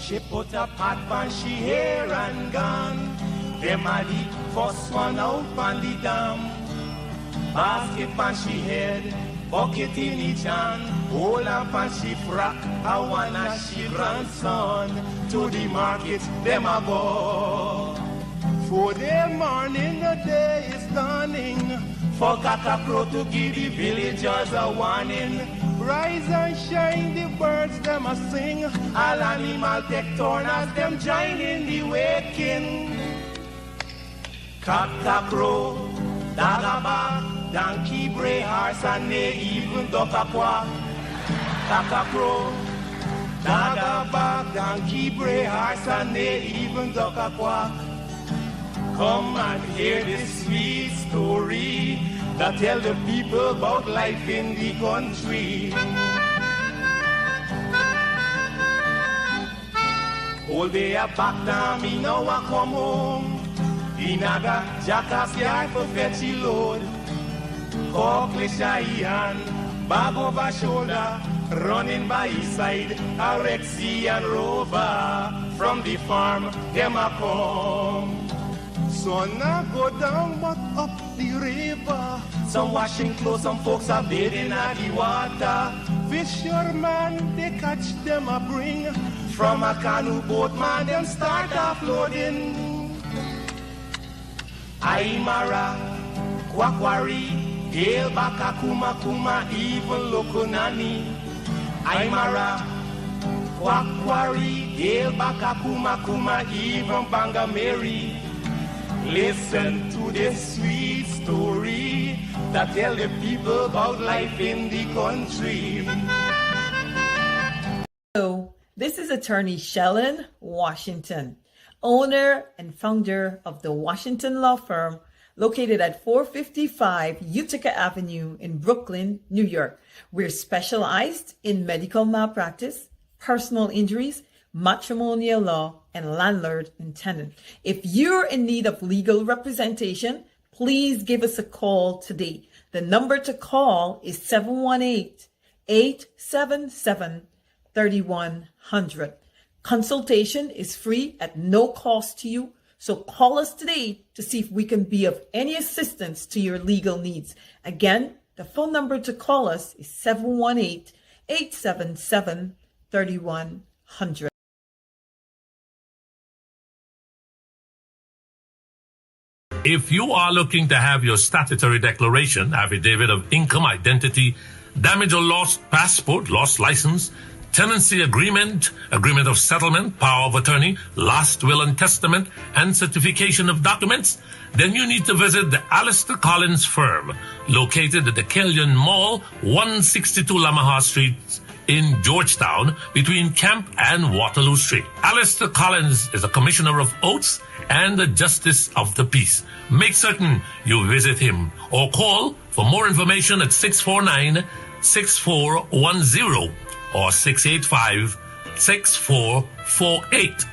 She put a pot on she hair and gone. Them a the first one out on the dam. Basket on she head, bucket in each hand. Hold up on she frock, I wanna she grandson. To the market, them a go. For the morning, the day is dawning. For cockacrow to give the villagers a warning. Rise and shine, the birds them a sing. All animal take turn as them join in the waking. Cockacrow, dagabag, donkey, bray, horse, and they even duck a quack. Cockacrow, dagabag, donkey, bray, horse, and they even duck a quack. Come and hear this sweet story that tell the people about life in the country. All day a back down, me now a come home. The naga jackass yard for fetchy load. Cockle shy hand, bag over shoulder, running by his side, a Rexy and Rover. From the farm, them a come. Sun a go down but up the river. Some washing clothes, some folks are bathing at the water. Fisherman, they catch them a bring. From a canoe boat, man, them start offloading. Aymara, Kwakwari, Gale Baka, Kuma Kuma, even Lokunani. Aymara, Kwakwari, Gale Baka, Kuma Kuma, even Bangameri. Listen to this sweet story that tell the people about life in the country. Hello, this is attorney Shellen Washington, owner and founder of the Washington Law Firm located at 455 Utica Avenue in Brooklyn, New York. We're specialized in medical malpractice, personal injuries, matrimonial law, and landlord and tenant. If you're in need of legal representation, please give us a call today. The number to call is 718-877-3100. Consultation is free at no cost to you, so call us today to see if we can be of any assistance to your legal needs. Again, the phone number to call us is 718-877-3100. If you are looking to have your statutory declaration, affidavit of income, identity, damage or lost passport, lost license, tenancy agreement, agreement of settlement, power of attorney, last will and testament, and certification of documents, then you need to visit the Alistair Collins firm, located at the Killian Mall, 162 Lamaha Street, in Georgetown, between Camp and Waterloo Street. Alistair Collins is a commissioner of oaths and a justice of the peace. Make certain you visit him or call for more information at 649-6410 or 685-6448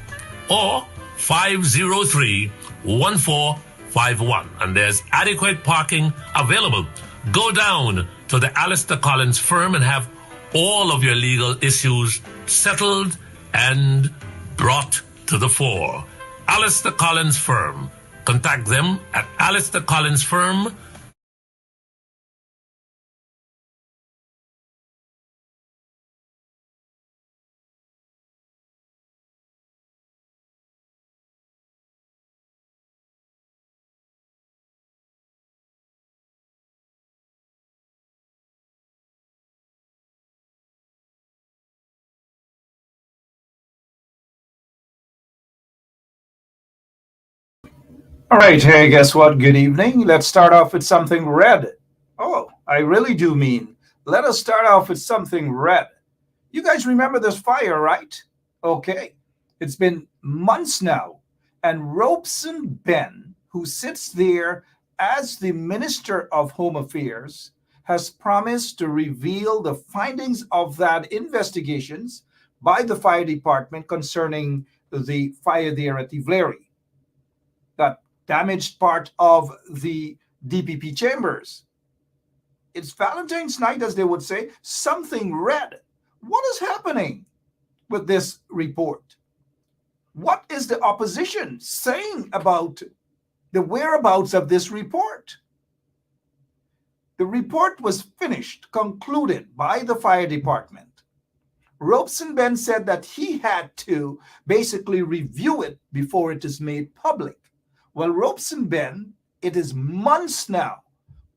or 503-1451. And there's adequate parking available. Go down to the Alistair Collins firm and have all of your legal issues settled and brought to the fore. Alistair Collins Firm. Contact them at Alistair Collins Firm. All right, hey, guess what? Good evening. Let's start off with something red. Oh, I really do mean, let us start off with something red. You guys remember this fire, right? Okay, it's been months now, and Robeson Ben, who sits there as the Minister of Home Affairs, has promised to reveal the findings of that investigations by the fire department concerning the fire there at Tivleri. That damaged part of the DPP chambers. It's Valentine's night, as they would say, something red. What is happening with this report? What is the opposition saying about the whereabouts of this report? The report was finished, concluded by the fire department. Robeson-Ben said that he had to basically review it before it is made public. Well, Robeson-Ben, it is months now.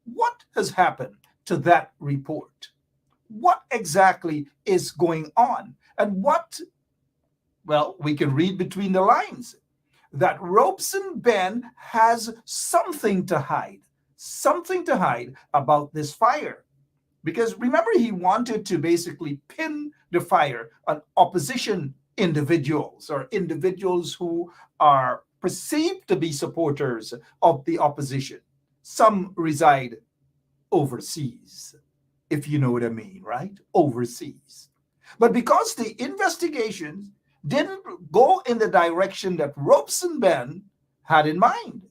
What has happened to that report? What exactly is going on? And what, well, we can read between the lines that Robeson-Ben has something to hide about this fire. Because remember, he wanted to basically pin the fire on opposition individuals or individuals who are perceived to be supporters of the opposition. Some reside overseas, if you know what I mean, right? Overseas. But because the investigations didn't go in the direction that Robeson-Ben had in mind,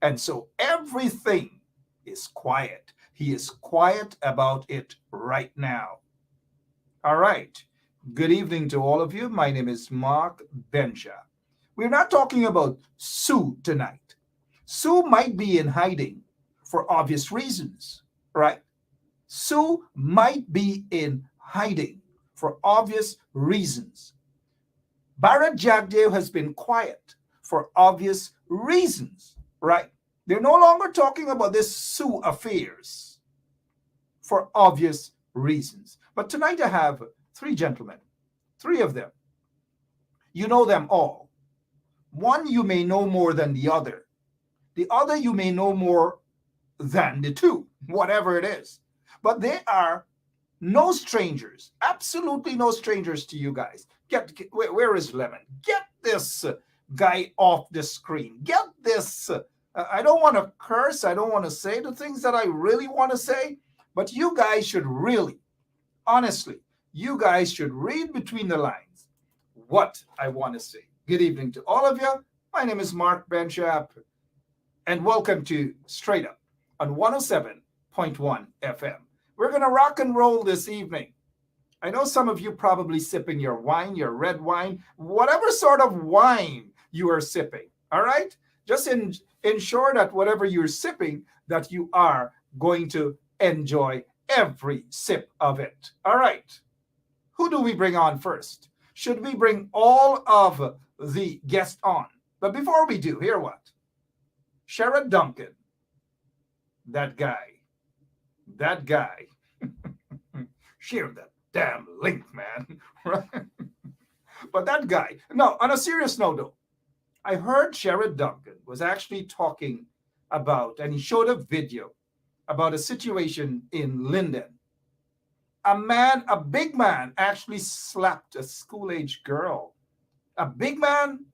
and so everything is quiet. He is quiet about it right now. All right. Good evening to all of you. My name is Mark Bensha. We're not talking about Sue tonight. Sue might be in hiding for obvious reasons, right? Sue might be in hiding for obvious reasons. Barrett Jagdeo has been quiet for obvious reasons, right? They're no longer talking about this Sue affairs for obvious reasons. But tonight I have three gentlemen, three of them. You know them all. One you may know more than the other. The other you may know more than the two, whatever it is. But they are no strangers, absolutely no strangers to you guys. Where is Lemon? Get this guy off the screen. Get this. I don't want to curse. I don't want to say the things that I really want to say. But you guys should really, honestly, you guys should read between the lines what I want to say. Good evening to all of you. My name is Mark Bensha, and welcome to Straight Up on 107.1 FM. We're going to rock and roll this evening. I know some of you probably sipping your wine, your red wine, whatever sort of wine you are sipping, all right? Just ensure that whatever you're sipping, that you are going to enjoy every sip of it. All right. Who do we bring on first? Should we bring all of the guests on? But before we do, hear what? Sherrod Duncan, that guy. Share that damn link, man. But that guy. No, on a serious note, though, I heard Sherrod Duncan was actually talking about, and he showed a video about a situation in Linden. A big man actually slapped a school-age girl. A big man,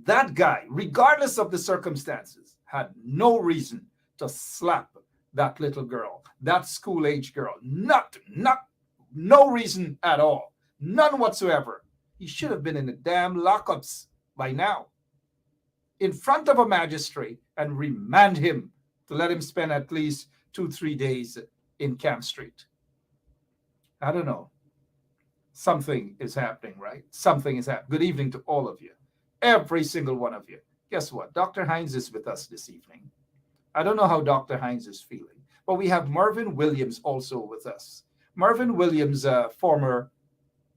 that guy, regardless of the circumstances, had no reason to slap that little girl, that school-age girl. No reason at all. None whatsoever. He should have been in the damn lockups by now, in front of a magistrate, and remand him to let him spend at least 2-3 days in Camp Street. I don't know. Something is happening, right? Something is happening. Good evening to all of you, every single one of you. Guess what? Dr. Hines is with us this evening. I don't know how Dr. Hines is feeling, but we have Mervyn Williams also with us. Mervyn Williams, former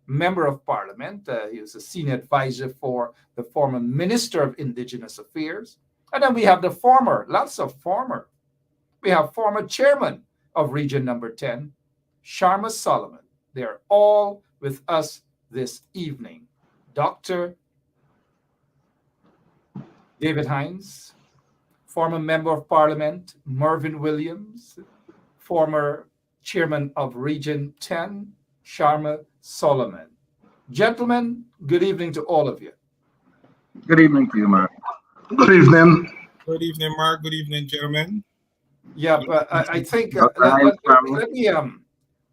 member of Parliament. He was a senior advisor for the former Minister of Indigenous Affairs. And then we have the former chairman of Region Number 10, Sharma Solomon. They're all with us this evening. Dr. David Hines, former member of Parliament, Mervyn Williams, former chairman of Region 10, Sharma Solomon. Gentlemen, good evening to all of you. Good evening to you, Mark. Good evening. Good evening, Mark. Good evening, gentlemen. Yeah, but I think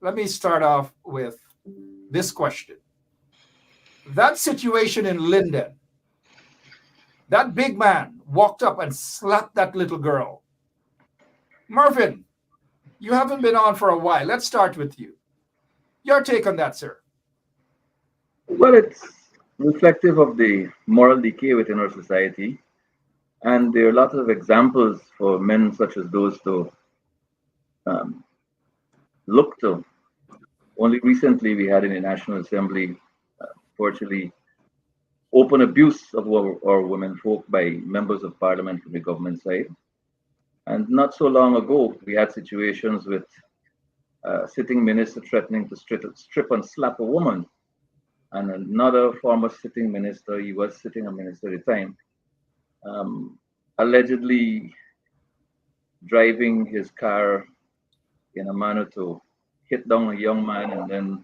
let me start off with this question. That situation in Linden, that big man walked up and slapped that little girl. Mervyn, you haven't been on for a while. Let's start with you. Your take on that, sir. Well, reflective of the moral decay within our society. And there are lots of examples for men such as those to um, look to. Only recently, we had in the National Assembly virtually open abuse of our women folk by members of Parliament from the government side. And not so long ago, we had situations with sitting minister threatening to strip and slap a woman, and another former sitting minister, he was sitting a minister at the time, allegedly driving his car in a manner to hit down a young man and then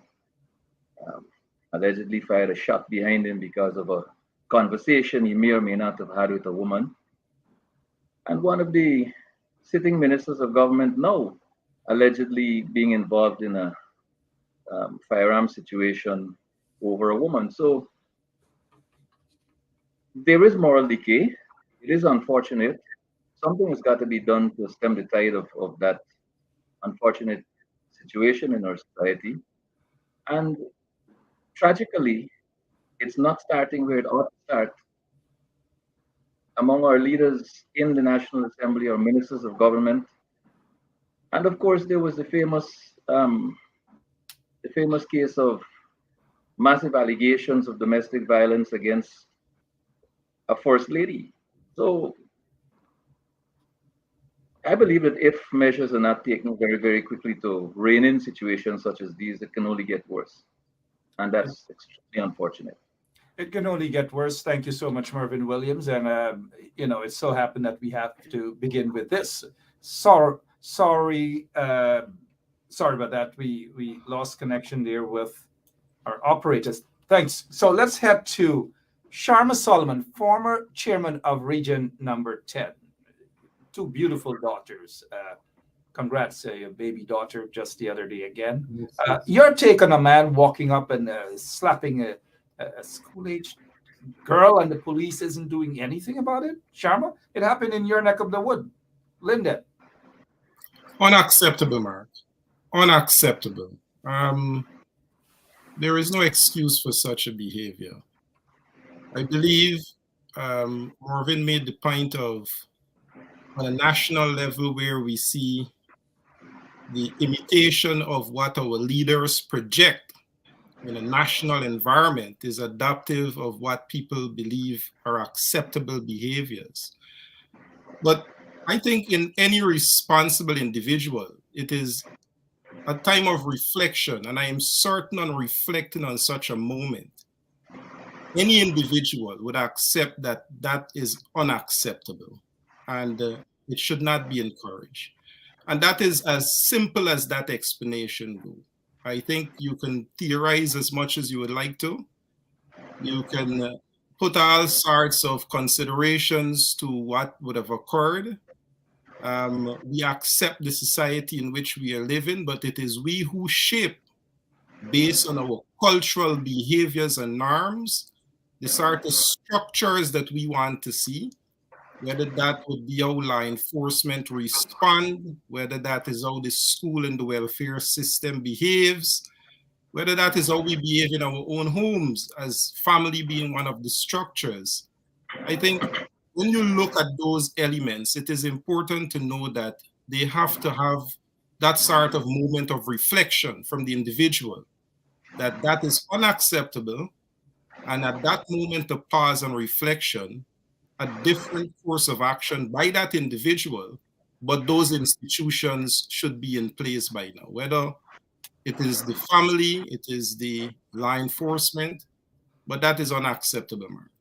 allegedly fired a shot behind him because of a conversation he may or may not have had with a woman. And one of the sitting ministers of government now allegedly being involved in a firearm situation over a woman. So there is moral decay. It is unfortunate. Something has got to be done to stem the tide of that unfortunate situation in our society. And tragically, it's not starting where it ought to start. Among our leaders in the National Assembly or ministers of government. And of course, there was the famous case of massive allegations of domestic violence against a first lady. So I believe that if measures are not taken very, very quickly to rein in situations such as these, it can only get worse. And that's extremely unfortunate. It can only get worse. Thank you so much, Mervyn Williams. And, it so happened that we have to begin with this. Sorry about that. We lost connection there with our operators. Thanks. So let's head to Sharma Solomon, former chairman of Region Number 10. Two beautiful daughters. Congrats, your baby daughter just the other day again. Your take on a man walking up and slapping a school-aged girl and the police isn't doing anything about it? Sharma, it happened in your neck of the wood. Linda. Unacceptable, Mark. Unacceptable. There is no excuse for such a behavior. I believe Marvin made the point of on a national level where we see the imitation of what our leaders project in a national environment is adaptive of what people believe are acceptable behaviors. But I think in any responsible individual, it is a time of reflection, and I am certain on reflecting on such a moment, any individual would accept that that is unacceptable and it should not be encouraged. And that is as simple as that explanation goes. I think you can theorize as much as you would like to. You can put all sorts of considerations to what would have occurred. We accept the society in which we are living, but it is we who shape, based on our cultural behaviors and norms, the sort of structures that we want to see, whether that would be how law enforcement respond, whether that is how the school and the welfare system behaves, whether that is how we behave in our own homes as family being one of the structures. I think when you look at those elements, it is important to know that they have to have that sort of moment of reflection from the individual, that that is unacceptable. And at that moment of pause and reflection, a different course of action by that individual, but those institutions should be in place by now, whether it is the family, it is the law enforcement, but that is unacceptable, Mark.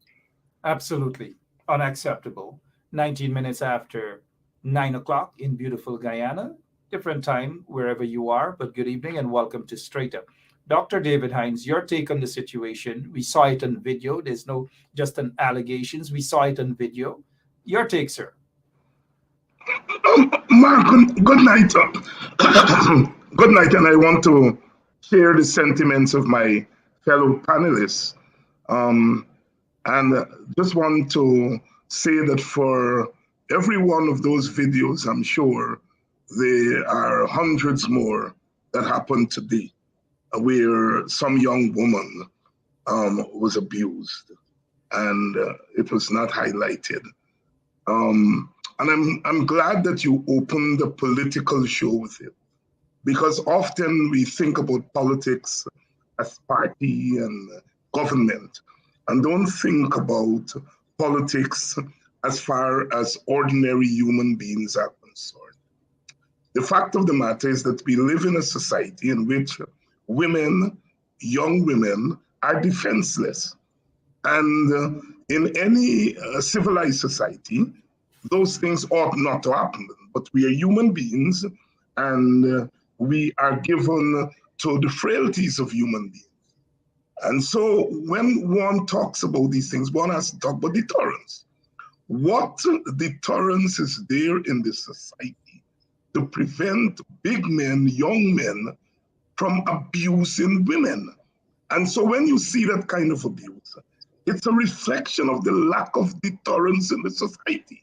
Absolutely unacceptable. 19 minutes after 9 o'clock in beautiful Guyana, different time wherever you are, but good evening and welcome to Straight Up. Dr. David Hines, your take on the situation. We saw it on video. There's no just an allegations. We saw it on video. Your take, sir. Mark, good night. Good night, and I want to share the sentiments of my fellow panelists. And just want to say that for every one of those videos, I'm sure there are hundreds more that happened today, where some young woman was abused, and it was not highlighted. And I'm glad that you opened the political show with it, because often we think about politics as party and government, and don't think about politics as far as ordinary human beings are concerned. The fact of the matter is that we live in a society in which women, young women, are defenseless. And in any civilized society, those things ought not to happen. But we are human beings, and we are given to the frailties of human beings. And so when one talks about these things, one has to talk about deterrence. What deterrence is there in this society to prevent big men, young men, from abusing women? And so when you see that kind of abuse, it's a reflection of the lack of deterrence in the society.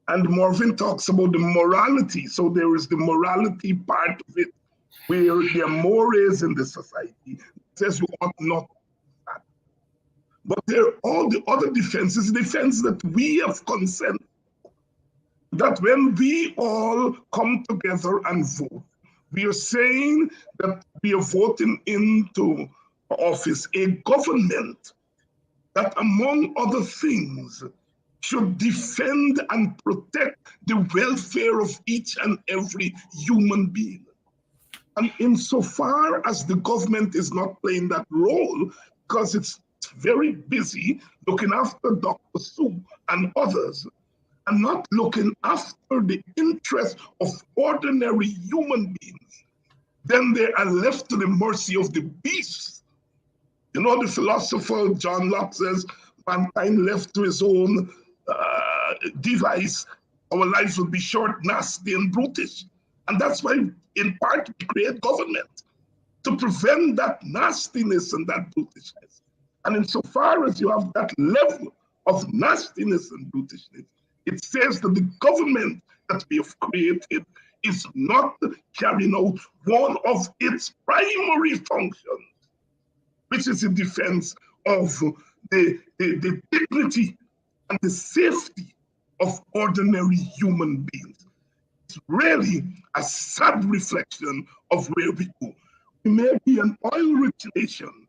And Marvin talks about the morality. So there is the morality part of it, where there are mores in the society. It says you ought not to do that. But there are all the other defenses, defense that we have consent, that when we all come together and vote, we are saying that we are voting into office a government that, among other things, should defend and protect the welfare of each and every human being. And insofar as the government is not playing that role, because it's very busy looking after Dr. Sue and others, and not looking after the interests of ordinary human beings, then they are left to the mercy of the beasts. You know, the philosopher John Locke says, mankind left to his own device, our lives will be short, nasty, and brutish. And that's why, in part, we create government, to prevent that nastiness and that brutishness. And insofar as you have that level of nastiness and brutishness, it says that the government that we have created is not carrying out one of its primary functions, which is in defense of the dignity and the safety of ordinary human beings. It's really a sad reflection of where we go. We may be an oil-rich nation,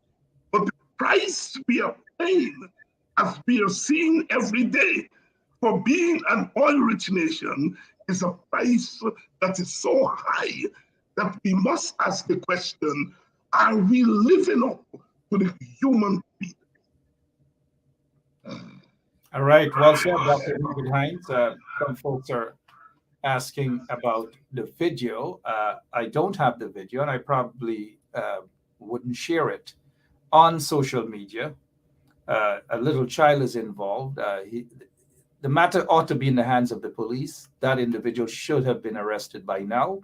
but the price we are paying, as we are seeing every day, for being an oil-rich nation is a price that is so high that we must ask the question, are we living up to the human being? All right, well said, Dr. David Hines. Some folks are asking about the video. I don't have the video, and I probably wouldn't share it on social media. A little child is involved. The matter ought to be in the hands of the police. That individual should have been arrested by now,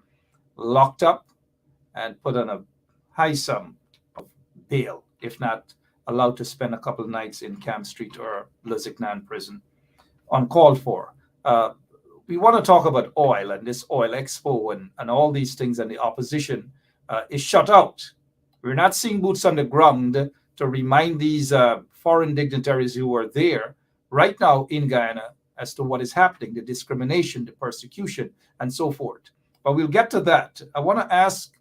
locked up, and put on a high sum of bail, if not allowed to spend a couple of nights in Camp Street or Lusignan prison, uncalled for. We want to talk about oil and this oil expo and all these things, and the opposition is shut out. We're not seeing boots on the ground to remind these foreign dignitaries who are there right now in Guyana as to what is happening, the discrimination, the persecution, and so forth. But we'll get to that. I want to ask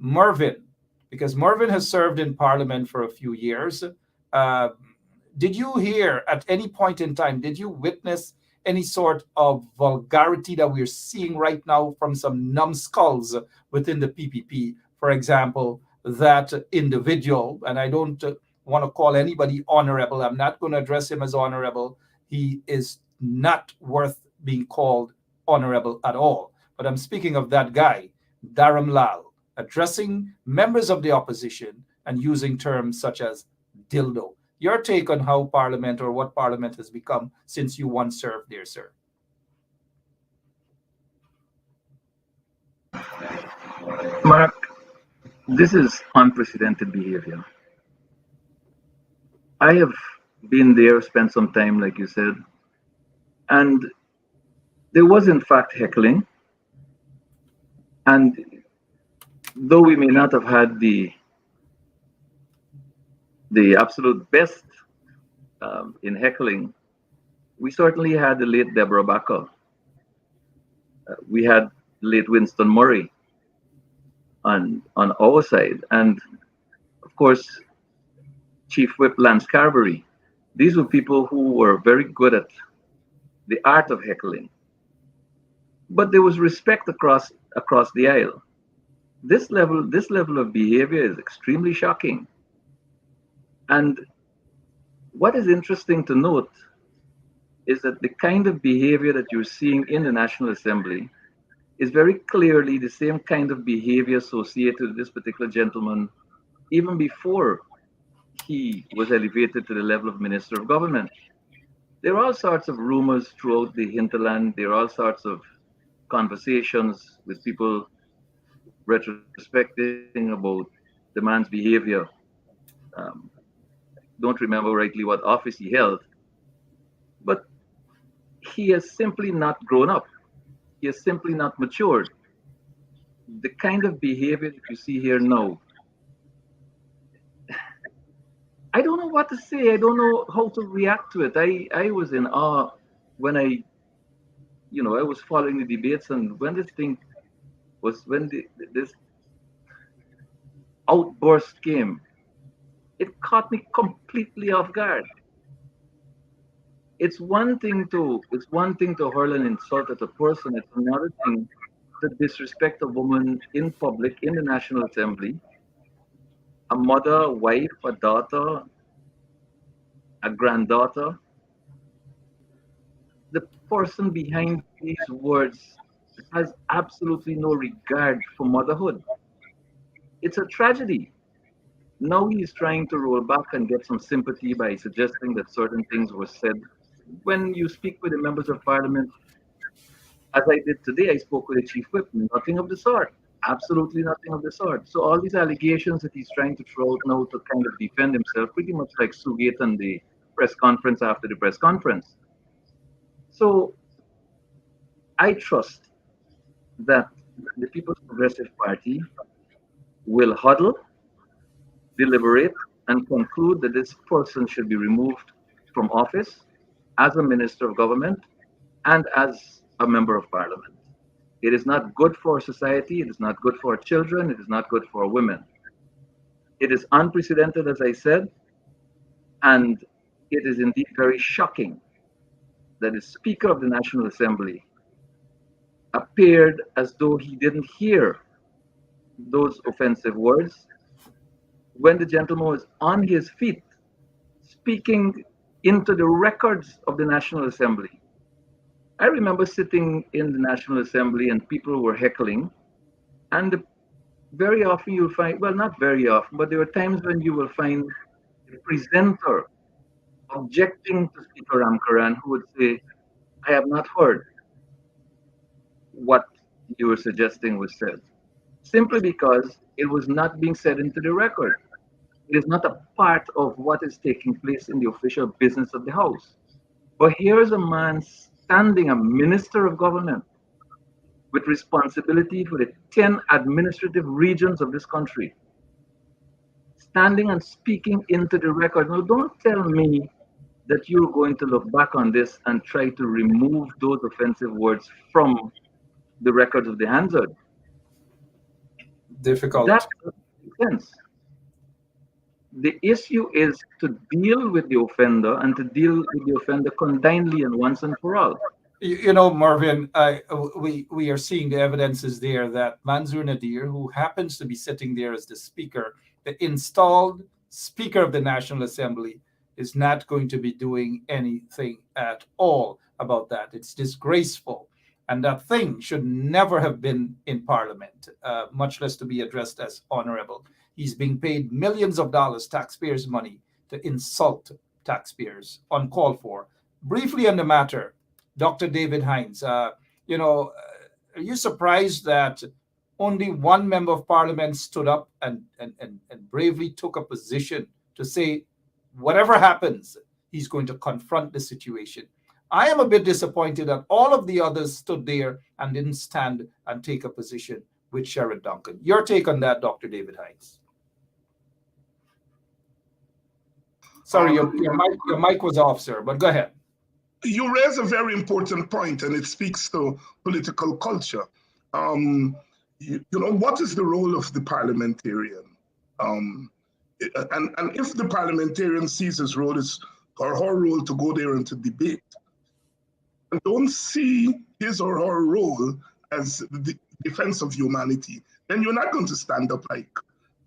Mervyn, because Mervyn has served in Parliament for a few years. Did you hear at any point in time, did you witness any sort of vulgarity that we're seeing right now from some numbskulls within the PPP? For example, that individual, and I don't want to call anybody honorable. I'm not going to address him as honorable. He is not worth being called honorable at all. But I'm speaking of that guy, Dharam Lal, addressing members of the opposition and using terms such as dildo. Your take on how Parliament, or what Parliament has become since you once served there, sir? Mark, this is unprecedented behavior. I have been there, spent some time, like you said, and there was in fact heckling. And though we may not have had the the absolute best in heckling, we certainly had the late Deborah Backer. We had late Winston Murray on our side, and of course, Chief Whip Lance Carberry. These were people who were very good at the art of heckling. But there was respect across the aisle. This level of behavior is extremely shocking. And what is interesting to note is that the kind of behavior that you're seeing in the National Assembly is very clearly the same kind of behavior associated with this particular gentleman even before he was elevated to the level of Minister of Government. There are all sorts of rumors throughout the hinterland. There are all sorts of conversations with people retrospecting about the man's behavior. Don't remember rightly what office he held, but he has simply not grown up. He has simply not matured. The kind of behavior that you see here now, I don't know what to say. I don't know how to react to it. I was in awe when I was following the debates, and when this outburst came, it caught me completely off guard. It's one thing to hurl an insult at a person. It's another thing to disrespect a woman in public in the National Assembly, a mother, a wife, a daughter, a granddaughter. The person behind these words has absolutely no regard for motherhood. It's a tragedy. Now he's trying to roll back and get some sympathy by suggesting that certain things were said. When you speak with the members of parliament, as I did today, I spoke with the chief whip, nothing of the sort. Absolutely nothing of the sort. So all these allegations that he's trying to throw out now to kind of defend himself, pretty much like Sugate and the press conference after the press conference. So I trust that the People's Progressive Party will huddle, deliberate, and conclude that this person should be removed from office as a minister of government and as a member of parliament. It is not good for society. It is not good for our children. It is not good for our women. It is unprecedented, as I said, and it is indeed very shocking that the Speaker of the National Assembly appeared as though he didn't hear those offensive words when the gentleman was on his feet speaking into the records of the National Assembly. I remember sitting in the National Assembly and people were heckling, and very often you'll find, well, not very often, but there are times when you will find the presenter objecting to Speaker Ramkaran who would say, I have not heard what you were suggesting was said, simply because it was not being said into the record. It is not a part of what is taking place in the official business of the House. But here's a man standing, a minister of government, with responsibility for the 10 administrative regions of this country, standing and speaking into the record. Now, don't tell me that you're going to look back on this and try to remove those offensive words from the records of the Hansard. Difficult. That doesn't make sense. The issue is to deal with the offender and to deal with the offender condignly and once and for all. You know, Marvin, we are seeing the evidences there that Manzoor Nadir, who happens to be sitting there as the speaker, the installed Speaker of the National Assembly, is not going to be doing anything at all about that. It's disgraceful. And that thing should never have been in Parliament, much less to be addressed as honorable. He's being paid millions of dollars, taxpayers' money, to insult taxpayers, uncalled for. Briefly on the matter, Dr. David Hines, are you surprised that only one member of Parliament stood up and bravely took a position to say, whatever happens, he's going to confront the situation? I am a bit disappointed that all of the others stood there and didn't stand and take a position with Sherrod Duncan. Your take on that, Dr. David Hines? Sorry, your mic was off, sir, but go ahead. You raise a very important point, and it speaks to political culture. You know, what is the role of the parliamentarian? And if the parliamentarian sees his role or her role to go there and to debate, and don't see his or her role as the defense of humanity, then you're not going to stand up like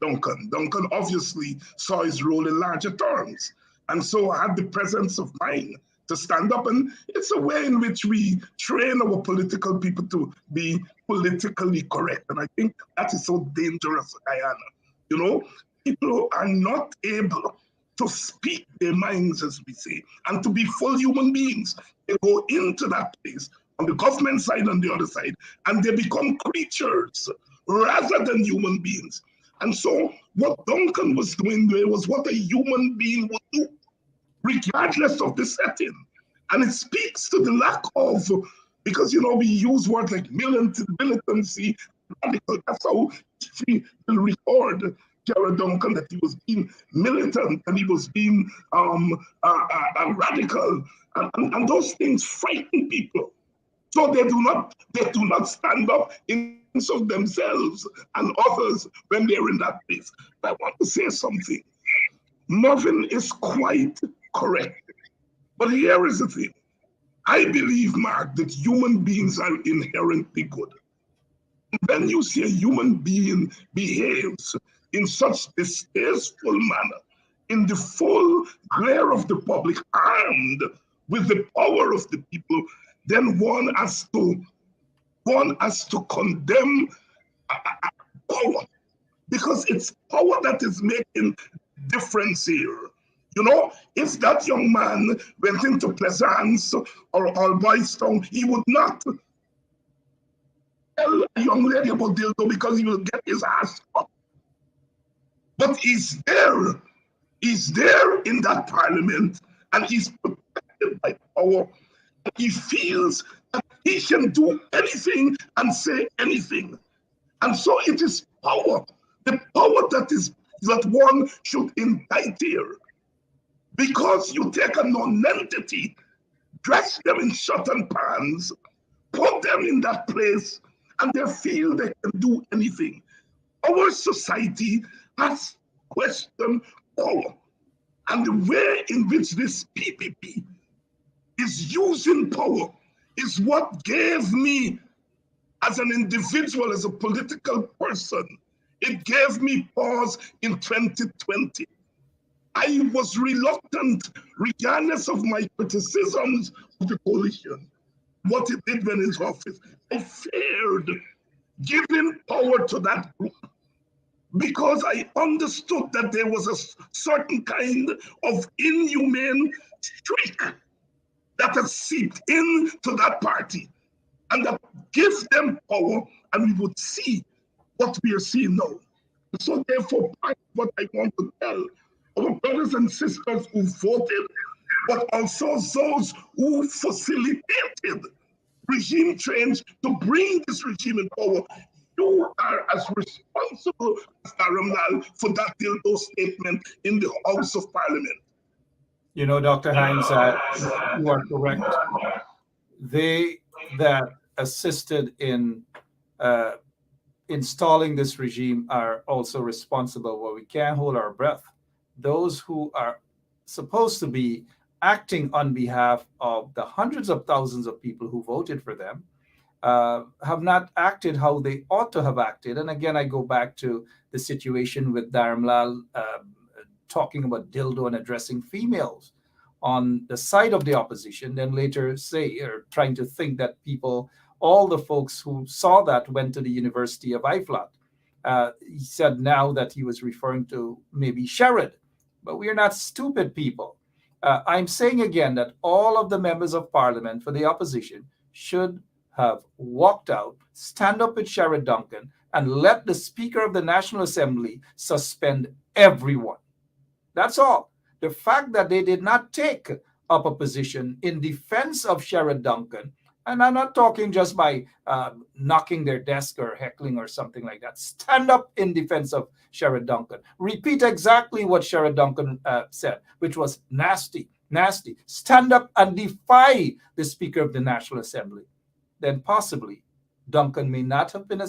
Duncan. Duncan obviously saw his role in larger terms, and so had the presence of mind to stand up. And it's a way in which we train our political people to be politically correct. And I think that is so dangerous, Guyana. You know, people are not able to speak their minds, as we say, and to be full human beings. They go into that place on the government side, on the other side, and they become creatures rather than human beings. And so what Duncan was doing there was what a human being would do, regardless of the setting. And it speaks to the lack of, because, you know, we use words like militancy, radical. That's how she will record Jared Duncan, that he was being militant and he was being radical. And those things frighten people. So they do not stand up in of themselves and others when they're in that place. I want to say something. Marvin is quite correct. But here is the thing. I believe, Mark, that human beings are inherently good. When you see a human being behaves in such distasteful manner, in the full glare of the public, armed with the power of the people, then one has to condemn power, because it's power that is making difference here. You know, if that young man went into Pleasance or Albistown, he would not tell a young lady about dildo because he will get his ass up. But he's there in that parliament, and he's protected by power. He feels that he can do anything and say anything. And so it is power, the power that one should indict here. Because you take a non-entity, dress them in shirt and pants, put them in that place, and they feel they can do anything. Our society has questioned power. And the way in which this PPP is using power is what gave me, as an individual, as a political person, it gave me pause in 2020. I was reluctant, regardless of my criticisms of the coalition, what it did when it's office. I feared giving power to that group because I understood that there was a certain kind of inhumane streak that has seeped into that party and that gives them power, and we would see what we are seeing now. So therefore, part of what I want to tell our brothers and sisters who voted, but also those who facilitated regime change to bring this regime in power, you are as responsible as Dharamlal for that dildo statement in the House of Parliament. You know, Dr. Hines, you are correct. They that assisted in installing this regime are also responsible, but we can't hold our breath. Those who are supposed to be acting on behalf of the hundreds of thousands of people who voted for them have not acted how they ought to have acted. And again, I go back to the situation with Dharamlal talking about dildo and addressing females on the side of the opposition, then later say, or trying to think that people, all the folks who saw that went to the University of Iflat. He said now that he was referring to maybe Sherrod, but we are not stupid people. I'm saying again that all of the members of parliament for the opposition should have walked out, stand up with Sherrod Duncan, and let the Speaker of the National Assembly suspend everyone. That's all. The fact that they did not take up a position in defense of Sherrod Duncan And I'm not talking just by knocking their desk or heckling or something like that. Stand up in defense of Sherrod Duncan. Repeat exactly what Sherrod Duncan said, which was nasty, nasty. Stand up and defy the Speaker of the National Assembly. Then possibly Duncan may not have been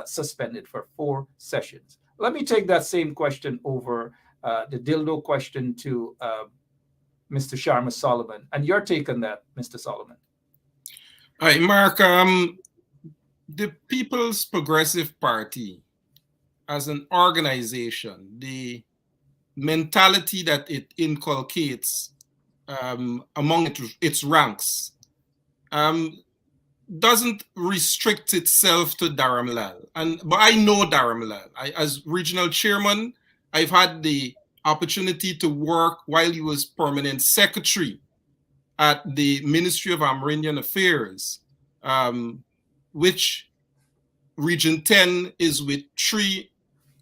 suspended for 4 sessions. Let me take that same question over, the dildo question, to Mr. Sharma Solomon. And your take on that, Mr. Solomon. All right, Mark, the People's Progressive Party as an organization, the mentality that it inculcates among its ranks doesn't restrict itself to Dharamlal. But I know Dharamlal. As regional chairman, I've had the opportunity to work while he was permanent secretary at the Ministry of Amerindian Affairs, which Region 10 is with 3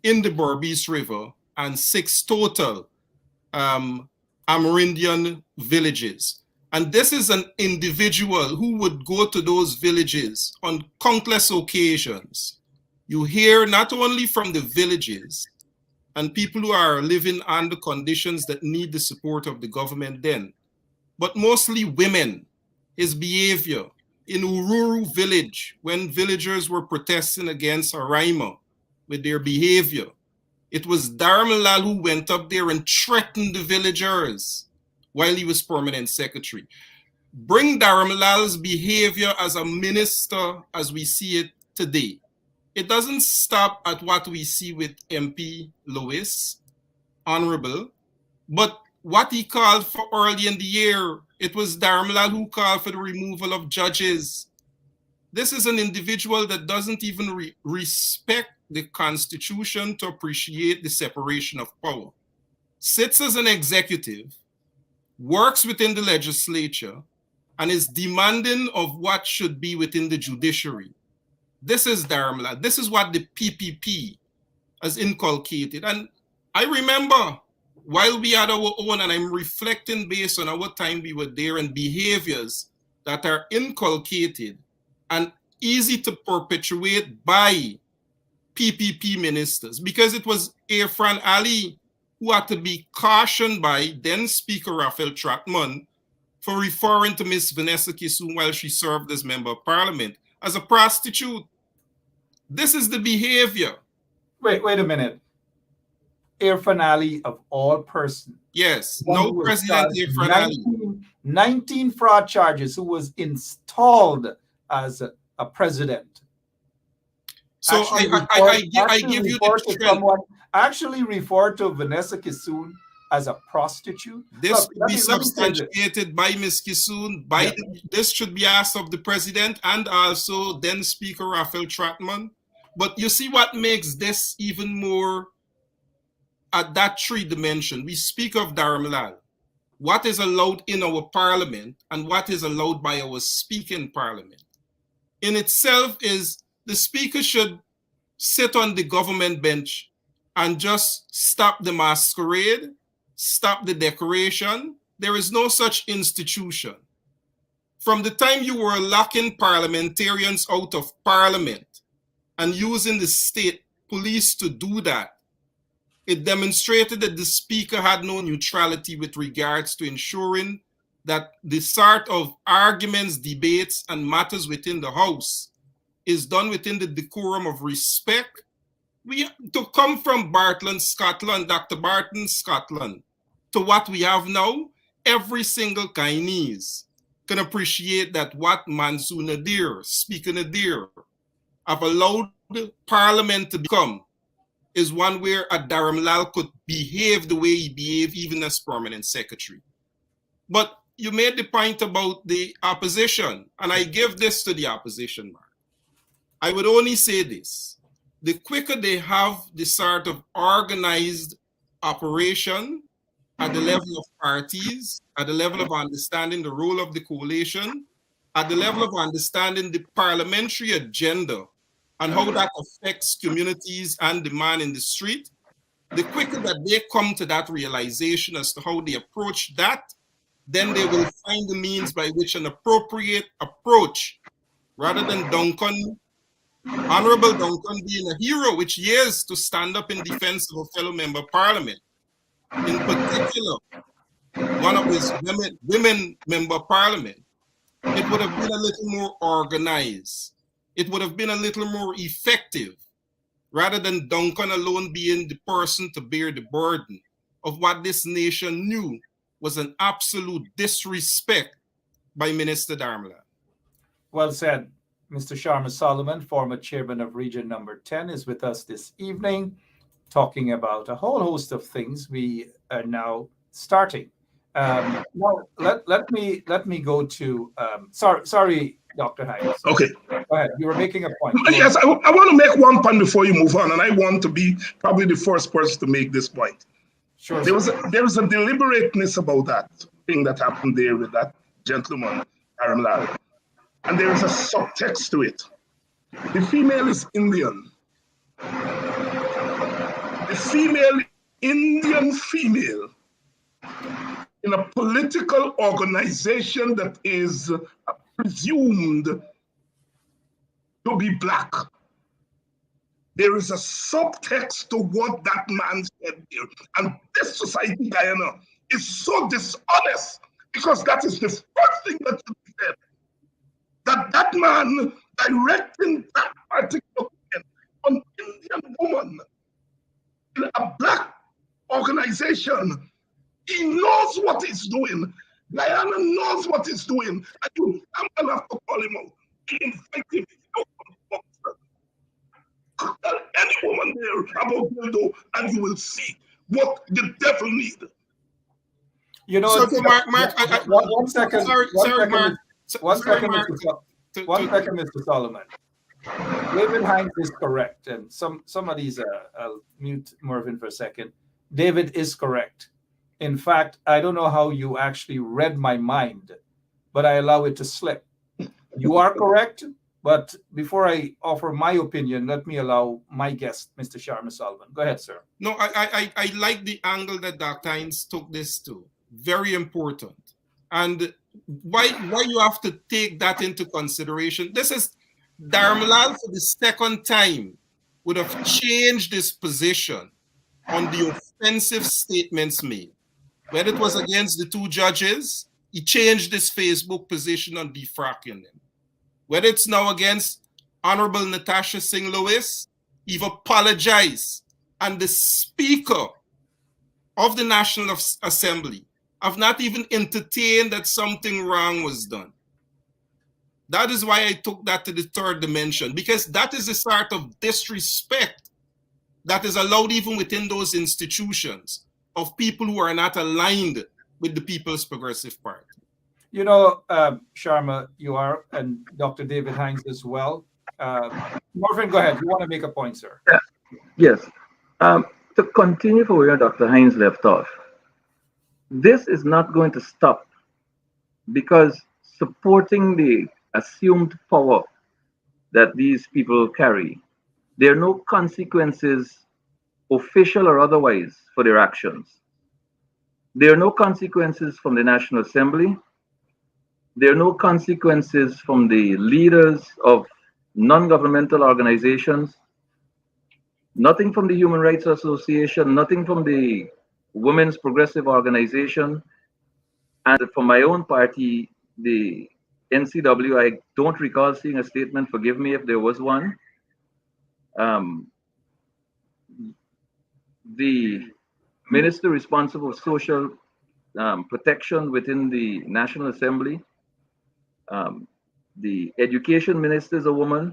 in the Berbice River and 6 total Amerindian villages. And this is an individual who would go to those villages on countless occasions. You hear not only from the villages and people who are living under conditions that need the support of the government then, but mostly women. His behavior in Ururu village, when villagers were protesting against Araima with their behavior, it was Dharamlal who went up there and threatened the villagers while he was permanent secretary. Bring Dharamlal's behavior as a minister as we see it today. It doesn't stop at what we see with MP Lewis, honorable, but what he called for early in the year, it was Dharamlal who called for the removal of judges. This is an individual that doesn't even respect the Constitution to appreciate the separation of power. Sits as an executive, works within the legislature, and is demanding of what should be within the judiciary. This is Dharamlal. This is what the PPP has inculcated. And I remember while we had our own, and I'm reflecting based on our time we were there, and behaviors that are inculcated and easy to perpetuate by PPP ministers, because it was Irfan Ali who had to be cautioned by then Speaker Raphael Tratman for referring to Miss Vanessa Kissoon while she served as Member of Parliament as a prostitute. This is the behavior. Wait a minute. Irfan Ali of all persons. Yes, no President Irfan Ali. 19 fraud charges, who was installed as a president. So I give you the trend. Actually referred to Vanessa Kissoon as a prostitute. This could be substantiated by Ms. Kissoon. This should be asked of the president and also then Speaker Raphael Tratman. But you see what makes this even more at that 3 dimension. We speak of Dharamlal. What is allowed in our parliament and what is allowed by our speaker in parliament in itself is the speaker should sit on the government bench and just stop the masquerade, stop the decoration. There is no such institution. From the time you were locking parliamentarians out of parliament and using the state police to do that, it demonstrated that the speaker had no neutrality with regards to ensuring that the sort of arguments, debates, and matters within the House is done within the decorum of respect. To come from Bartland, Scotland, Dr. Barton, Scotland, to what we have now, every single Guyanese can appreciate that what Mansour Nadir, Speaker Nadir, have allowed Parliament to become is one where a Dharamlal could behave the way he behaved even as permanent secretary. But you made the point about the opposition, and I give this to the opposition, Mark. I would only say this. The quicker they have the sort of organized operation at the level of parties, at the level of understanding the role of the coalition, at the level of understanding the parliamentary agenda and how that affects communities and the man in the street, the quicker that they come to that realization as to how they approach that, then they will find the means by which an appropriate approach, rather than Duncan, Honorable Duncan being a hero, which he is, to stand up in defense of a fellow member of parliament. In particular, one of his women member of parliament, it would have been a little more organized. It would have been a little more effective, rather than Duncan alone being the person to bear the burden of what this nation knew was an absolute disrespect by Minister Darmala. Well said. Mr. Sharma Solomon, former chairman of Region Number 10, is with us this evening, talking about a whole host of things. We are now starting. Now, let me go to. Sorry, Dr. Hines. Okay. Go ahead. You were making a point. Yes, I want to make one point before you move on, and I want to be probably the first person to make this point. Sure. There was a deliberateness about that thing that happened there with that gentleman, Aram Larry. And there is a subtext to it. The female is Indian. The female, Indian female, in a political organization that is presumed to be black. There is a subtext to what that man said there. And this society, Guyana, is so dishonest because that is the first thing that should be said. That man directing that particular an Indian woman in a black organization, he knows what he's doing. Guyana knows what he's doing. And I'm going to have to call him out. Invited tell any woman there about dildo, and you will see what the devil needs. You know, so Mark, one second. One second, Mr. Solomon. David Hines is correct, and some of these, I'll mute Mervyn for a second. David is correct. In fact, I don't know how you actually read my mind, but I allow it to slip. You are correct, but before I offer my opinion, let me allow my guest, Mr. Sharma Solomon. Go ahead, sir. No, I like the angle that Dr. Hines took this to. Very important. And why you have to take that into consideration? This is Darmalal for the second time would have changed his position on the offensive statements made. When it was against the two judges, he changed his Facebook position on defracking them. Whether it's now against Honorable Natasha Singh Lewis, he've apologized. And the Speaker of the National Assembly have not even entertained that something wrong was done. That is why I took that to the third dimension, because that is the sort of disrespect that is allowed even within those institutions of people who are not aligned with the People's Progressive Party. You know, Sharma, you are, and Dr. David Hines as well. Morvin, go ahead. You want to make a point, sir? Yes. To continue from where Dr. Hines left off, this is not going to stop because supporting the assumed power that these people carry, there are no consequences, official or otherwise, for their actions. There are no consequences from the National Assembly. There are no consequences from the leaders of non-governmental organizations, nothing from the Human Rights Association, nothing from the Women's Progressive Organization, and from my own party, the NCW. I don't recall seeing a statement, forgive me if there was one. The minister responsible for social protection within the National Assembly, the education minister is a woman,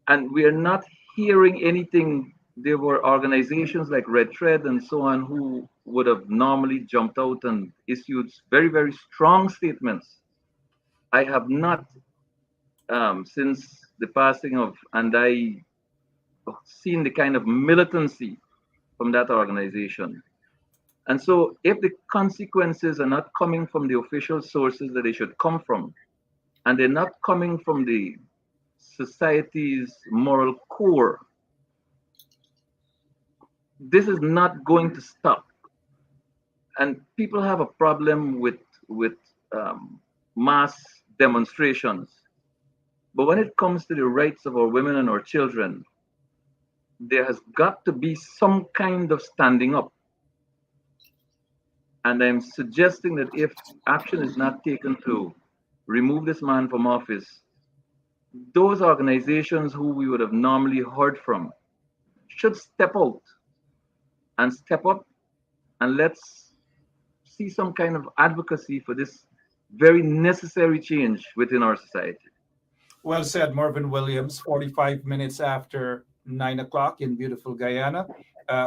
and we are not hearing anything. There were organizations like Red Thread and so on who would have normally jumped out and issued very, very strong statements. I have not, since the passing of Andai, seen the kind of militancy from that organization. And so if the consequences are not coming from the official sources that they should come from, and they're not coming from the society's moral core, this is not going to stop. And people have a problem with mass demonstrations. But when it comes to the rights of our women and our children, there has got to be some kind of standing up. And I'm suggesting that if action is not taken to remove this man from office, those organizations who we would have normally heard from should step out and step up, and let's see some kind of advocacy for this very necessary change within our society. Well said, Marvin Williams. 45 minutes after 9 o'clock in beautiful Guyana.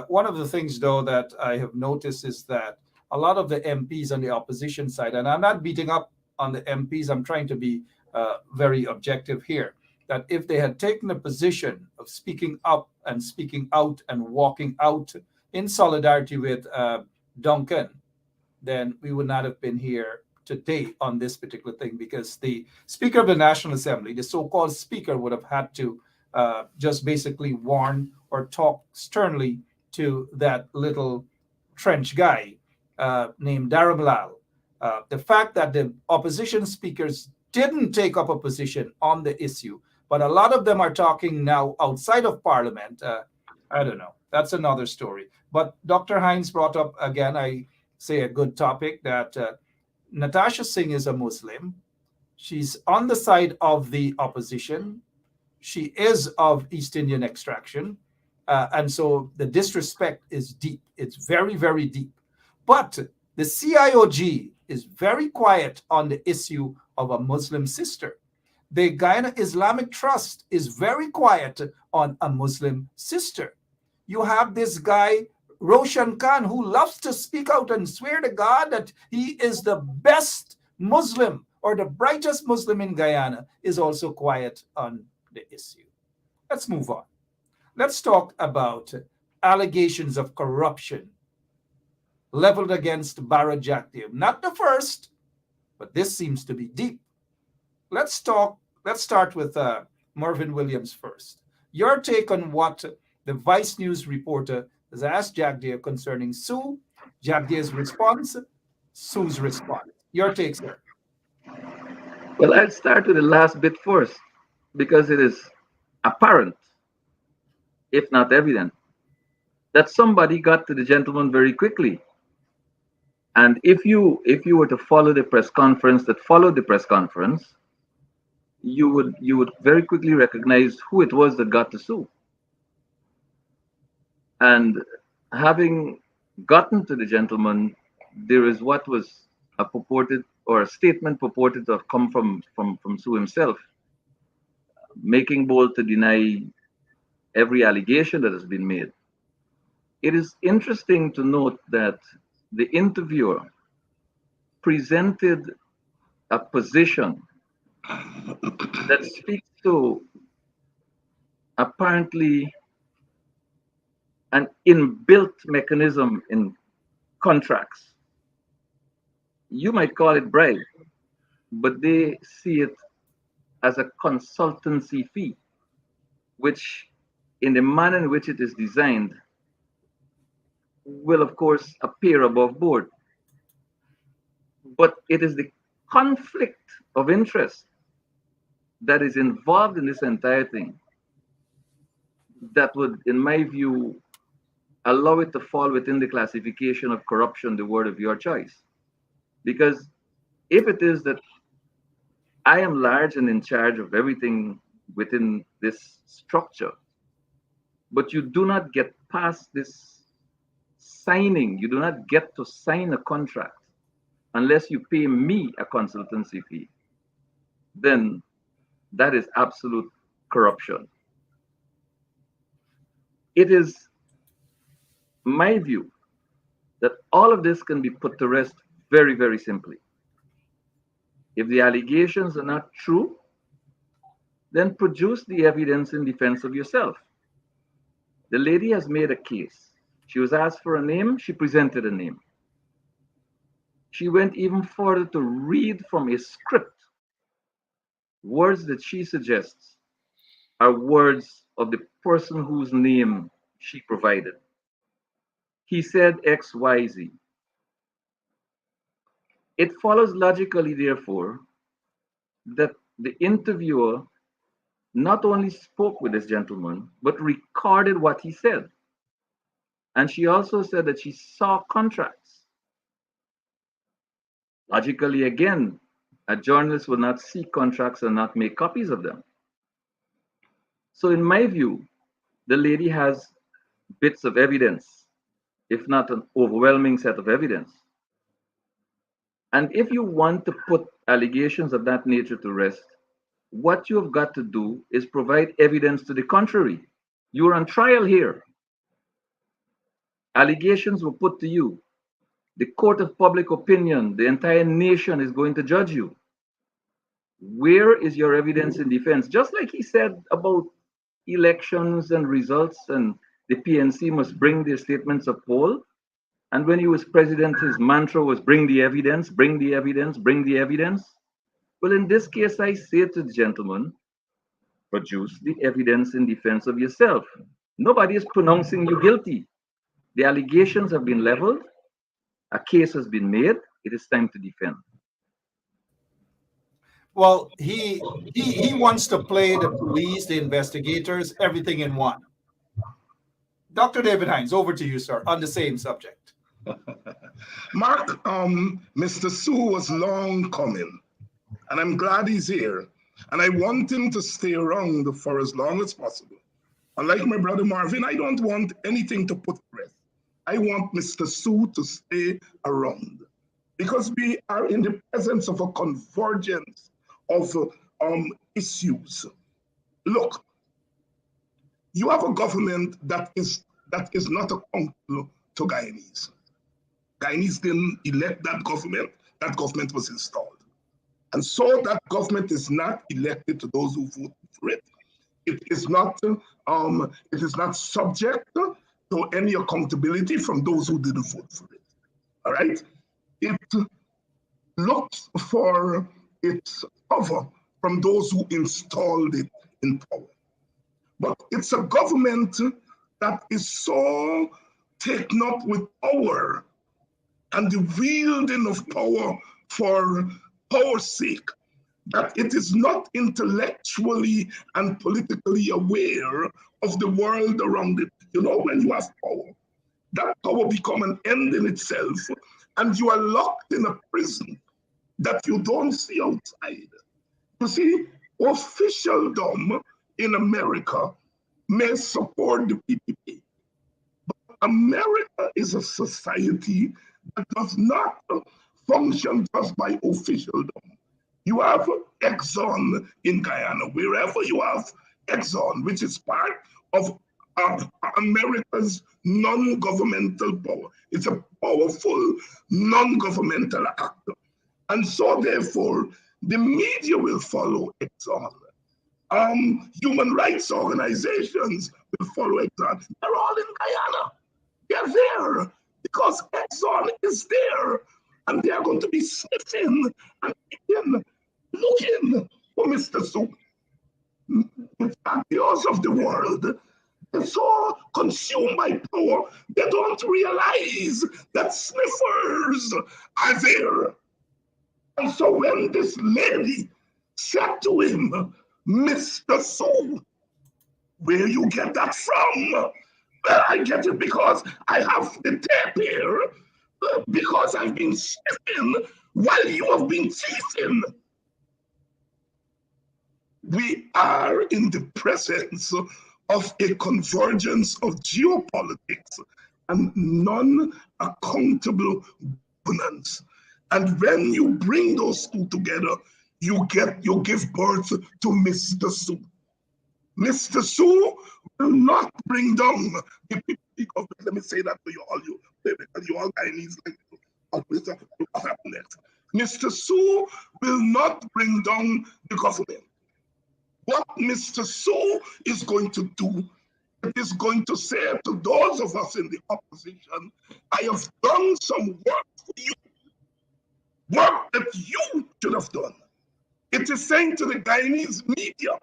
One of the things, though, that I have noticed is that a lot of the MPs on the opposition side, and I'm not beating up on the MPs, I'm trying to be very objective here, that if they had taken a position of speaking up and speaking out and walking out in solidarity with Duncan, then we would not have been here today on this particular thing, because the Speaker of the National Assembly, the so-called Speaker, would have had to just basically warn or talk sternly to that little trench guy named Daramlal. The fact that the opposition speakers didn't take up a position on the issue, but a lot of them are talking now outside of Parliament. I don't know. That's another story. But Dr. Hines brought up, again, I say a good topic, that Natasha Singh is a Muslim. She's on the side of the opposition. She is of East Indian extraction. And so the disrespect is deep. It's very, very deep. But the CIOG is very quiet on the issue of a Muslim sister. The Guyana Islamic Trust is very quiet on a Muslim sister. You have this guy, Roshan Khan, who loves to speak out and swear to God that he is the best Muslim or the brightest Muslim in Guyana, is also quiet on the issue. Let's move on. Let's talk about allegations of corruption leveled against Barra Jagdev. Not the first, but this seems to be deep. Let's start with Marvin Williams first. Your take on what the Vice News reporter has asked Jagdev concerning Sue, Jagdev's response, Sue's response. Your take, sir. Well, I'll start with the last bit first, because it is apparent, if not evident, that somebody got to the gentleman very quickly. And if you were to follow the press conference that followed the press conference, you would very quickly recognize who it was that got to Sue. And having gotten to the gentleman, there is what was a purported, or a statement purported to have come from Sue himself, making bold to deny every allegation that has been made. It is interesting to note that the interviewer presented a position that speaks to apparently an inbuilt mechanism in contracts. You might call it bribe, but they see it as a consultancy fee, which, in the manner in which it is designed, will of course appear above board. But it is the conflict of interest that is involved in this entire thing that would, in my view, allow it to fall within the classification of corruption, the word of your choice. Because if it is that I am large and in charge of everything within this structure, but you do not get past this signing, you do not get to sign a contract unless you pay me a consultancy fee, then that is absolute corruption. It is my view that all of this can be put to rest very, very simply. If the allegations are not true, then produce the evidence in defense of yourself. The lady has made a case. She was asked for a name, she presented a name. She went even further to read from a script. Words that she suggests are words of the person whose name she provided. He said XYZ. It follows logically, therefore, that the interviewer not only spoke with this gentleman, but recorded what he said. And she also said that she saw contracts. Logically, again, a journalist would not see contracts and not make copies of them. So, in my view, the lady has bits of evidence, if not an overwhelming set of evidence. And if you want to put allegations of that nature to rest, what you have got to do is provide evidence to the contrary. You're on trial here. Allegations were put to you. The court of public opinion, the entire nation is going to judge you. Where is your evidence in defense? Just like he said about elections and results, and the PNC must bring their statements of poll. And when he was president, his mantra was bring the evidence, bring the evidence, bring the evidence. Well, in this case, I say to the gentleman, produce the evidence in defense of yourself. Nobody is pronouncing you guilty. The allegations have been leveled. A case has been made. It is time to defend. Well, he wants to play the police, the investigators, everything in one. Dr. David Hines, over to you, sir, on the same subject. Mark, Mr. Sue was long coming, and I'm glad he's here. And I want him to stay around for as long as possible. Unlike my brother Marvin, I don't want anything to put to rest. I want Mr. Sue to stay around because we are in the presence of a convergence of issues. Look, you have a government that is not accountable to Guyanese. Guyanese didn't elect that government. That government was installed. And so that government is not elected to those who voted for it. It is not subject to any accountability from those who didn't vote for it. All right? It looks for its cover from those who installed it in power. But it's a government that is so taken up with power and the wielding of power for power's sake that it is not intellectually and politically aware of the world around it. You know, when you have power, that power becomes an end in itself, and you are locked in a prison that you don't see outside. You see, officialdom in America may support the PPP, but America is a society that does not function just by officialdom. You have Exxon in Guyana, wherever you have Exxon, which is part of America's non-governmental power. It's a powerful non-governmental actor. And so therefore, the media will follow Exxon. Human rights organizations will follow Exxon. They're all in Guyana. They're there because Exxon is there. And they are going to be sniffing and looking for Mr. Soup. It's actors of the world. They're so consumed by power, they don't realize that sniffers are there. And so when this lady said to him, Mr. Soup, where you get that from? Well, I get it because I have the tape here, because I've been sniffing while you have been thieving. We are in the presence of a convergence of geopolitics and non-accountable governance. And when you bring those two together, you give birth to Mr. Sue. Mr. Sue will not bring down the PPP government. Let me say that to you all, you all Guyanese like what happened next. Mr. Sue will not bring down the government. What Mr. Sue is going to do, it is going to say to those of us in the opposition, I have done some work for you, work that you should have done. It is saying to the Guyanese media,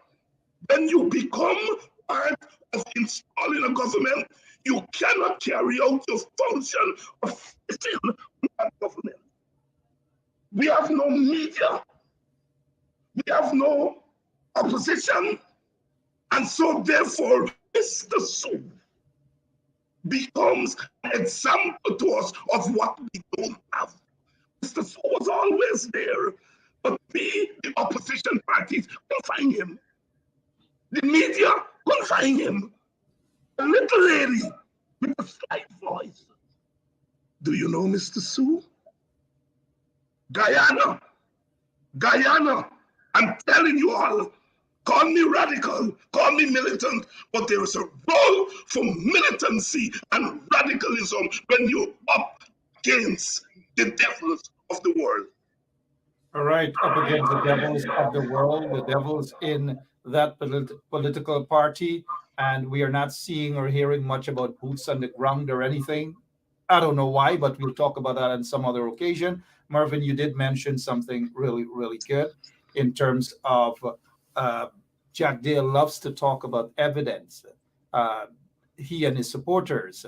when you become part of installing a government, you cannot carry out your function of sitting on that government. We have no media. We have no opposition. And so therefore, Mr. Su becomes an example to us of what we don't have. Mr. Su was always there, but we, the opposition parties, couldn't find him. The media couldn't find him. A little lady with a slight voice. Do you know Mr. Su? Guyana. I'm telling you all, call me radical, call me militant, but there is a role for militancy and radicalism when you're up against the devils of the world. All right, up against the devils of the world, the devils in that political party, and we are not seeing or hearing much about boots on the ground or anything. I don't know why, but we'll talk about that on some other occasion. Marvin, you did mention something really, really good in terms of Jack Dale loves to talk about evidence. He and his supporters,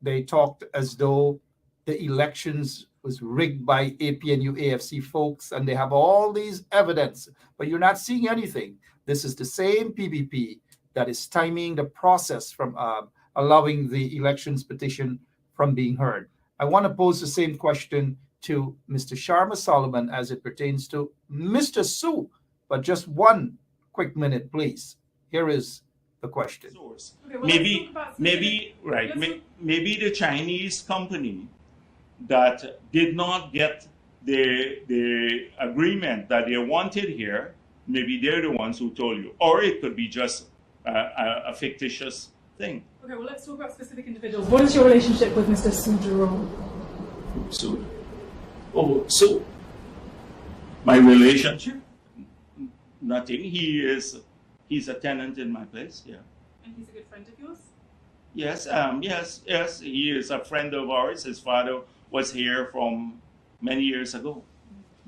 they talked as though the elections was rigged by APNU AFC folks, and they have all these evidence, but you're not seeing anything. This is the same PPP that is stymieing the process from allowing the elections petition from being heard. I want to pose the same question to Mr. Sharma Solomon as it pertains to Mr. Su, but just one quick minute, please. Here is the question. Okay, well, maybe the Chinese company that did not get the agreement that they wanted here, maybe they're the ones who told you, or it could be just a fictitious thing. Okay, well, let's talk about specific individuals. What is your relationship with Mr. Su Jerome? Su? Oh, Su. My relationship? Nothing. He's a tenant in my place, yeah. And he's a good friend of yours? Yes, yes. He is a friend of ours. His father was here from many years ago.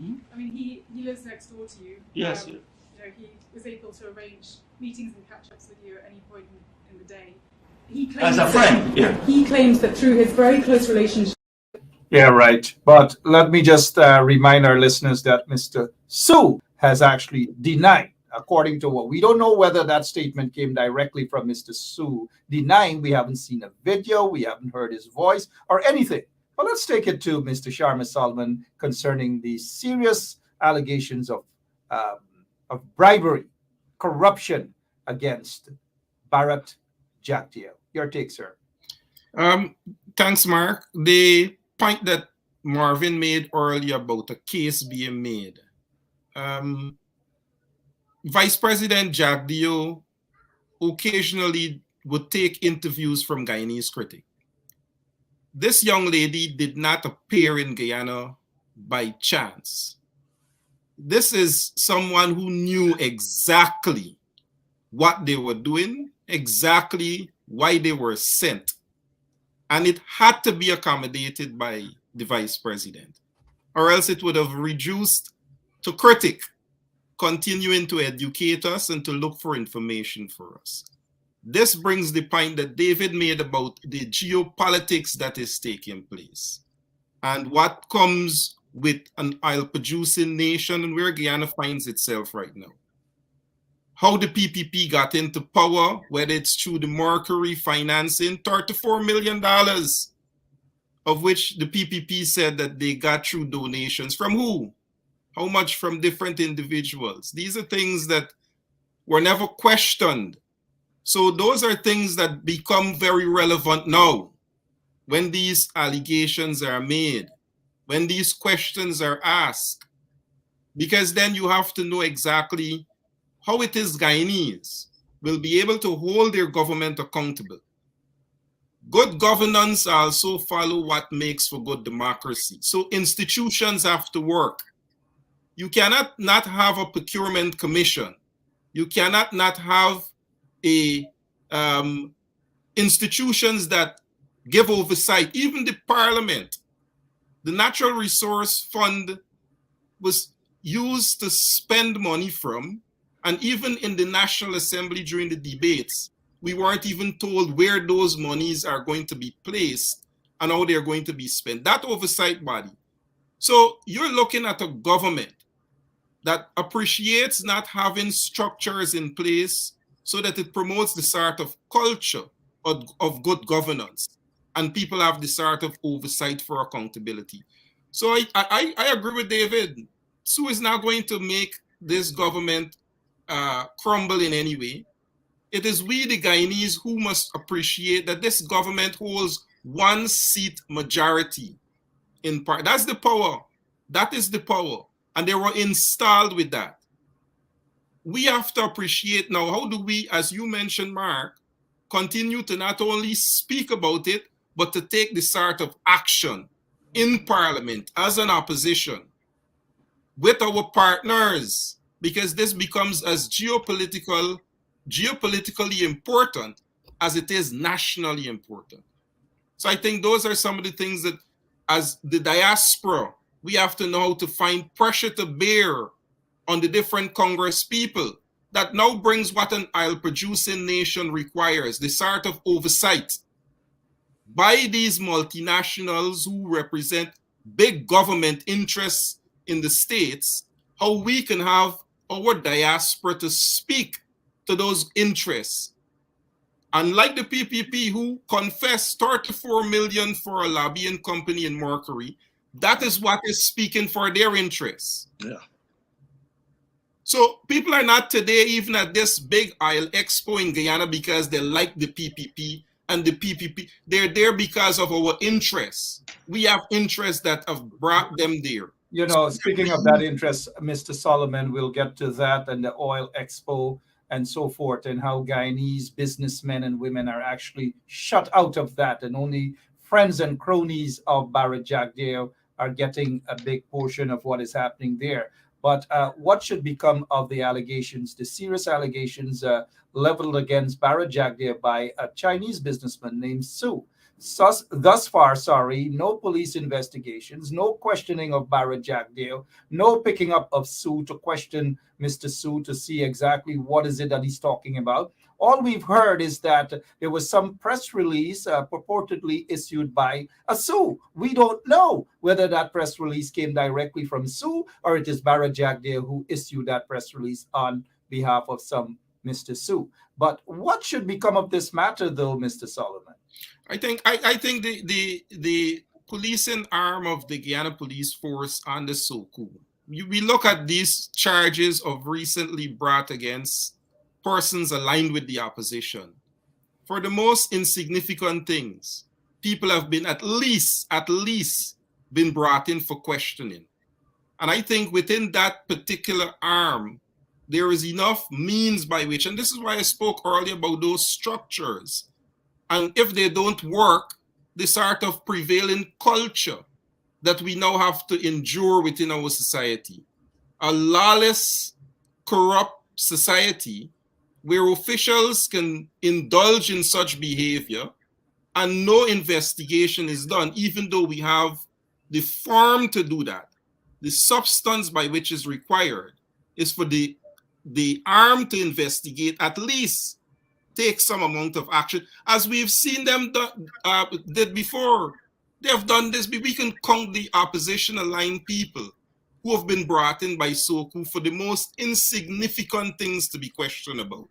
Mm-hmm. I mean, he lives next door to you. Yes. You know, he was able to arrange meetings and catch-ups with you at any point in the day. He claims as a friend, yeah. He claims that through his very close relationship. Yeah, right. But let me just remind our listeners that Mr. Su has actually denied, according to what we don't know whether that statement came directly from Mr. Su, denying we haven't seen a video, we haven't heard his voice or anything. But let's take it to Mr. Sharma Solomon concerning the serious allegations of bribery, corruption against Bharat Jagdeo. Your take, sir. Thanks, Mark. The point that Marvin made earlier about a case being made. Vice President Jagdeo occasionally would take interviews from Guyanese critics. This young lady did not appear in Guyana by chance. This is someone who knew exactly what they were doing, exactly why they were sent. And it had to be accommodated by the vice president, or else it would have reduced to critic, continuing to educate us and to look for information for us. This brings the point that David made about the geopolitics that is taking place and what comes with an oil-producing nation and where Guyana finds itself right now. How the PPP got into power, whether it's through the Mercury financing, $34 million, of which the PPP said that they got through donations. From who? How much? From different individuals. These are things that were never questioned. So those are things that become very relevant now when these allegations are made, when these questions are asked, because then you have to know exactly how it is Guyanese will be able to hold their government accountable. Good governance also follow what makes for good democracy. So institutions have to work. You cannot not have a procurement commission. You cannot not have institutions that give oversight. Even the Parliament, the Natural Resource Fund was used to spend money from, and even in the National Assembly during the debates, we weren't even told where those monies are going to be placed and how they're going to be spent. That oversight body So you're looking at a government that appreciates not having structures in place so that it promotes the sort of culture of good governance, and people have the sort of oversight for accountability. So I agree with David. Sue is not going to make this government crumble in any way. It is we, the Guyanese, who must appreciate that this government holds one seat majority in part. That's the power. That is the power. And they were installed with that. We have to appreciate now, how do we, as you mentioned, Mark, continue to not only speak about it, but to take the sort of action in Parliament as an opposition with our partners, because this becomes as geopolitically important as it is nationally important. So I think those are some of the things that, as the diaspora, we have to know how to find pressure to bear on the different Congress people. That now brings what an oil-producing nation requires, the sort of oversight by these multinationals who represent big government interests in the States, how we can have our diaspora to speak to those interests. Unlike the PPP, who confessed 34 million for a lobbying company in Mercury, that is what is speaking for their interests. Yeah. So people are not today even at this big oil expo in Guyana because they like the PPP and the PPP. They're there because of our interests. We have interests that have brought them there. You know, speaking of that interest, Mr. Solomon, we'll get to that and the oil expo and so forth, and how Guyanese businessmen and women are actually shut out of that, and only friends and cronies of Barrett Jagdeo are getting a big portion of what is happening there. But what should become of the allegations, the serious allegations leveled against Barrett Jagdeo by a Chinese businessman named Su? Thus far, no police investigations, no questioning of Barrett Jagdeo, no picking up of Su to question Mr. Su to see exactly what is it that he's talking about. All we've heard is that there was some press release purportedly issued by a Su. We don't know whether that press release came directly from Su or it is Barrett Jagdeo who issued that press release on behalf of some Mr. Su. But what should become of this matter, though, Mr. Solomon? I think the policing arm of the Guyana Police Force and the SOCU, we look at these charges of recently brought against persons aligned with the opposition. For the most insignificant things, people have been at least been brought in for questioning. And I think within that particular arm, there is enough means by which, and this is why I spoke earlier about those structures. And if they don't work, the sort of prevailing culture that we now have to endure within our society, a lawless, corrupt society where officials can indulge in such behavior and no investigation is done, even though we have the form to do that. The substance by which is required is for the arm to investigate, at least take some amount of action, as we've seen them did before. They have done this. We can count the opposition-aligned people who have been brought in by SOCU for the most insignificant things to be questioned about.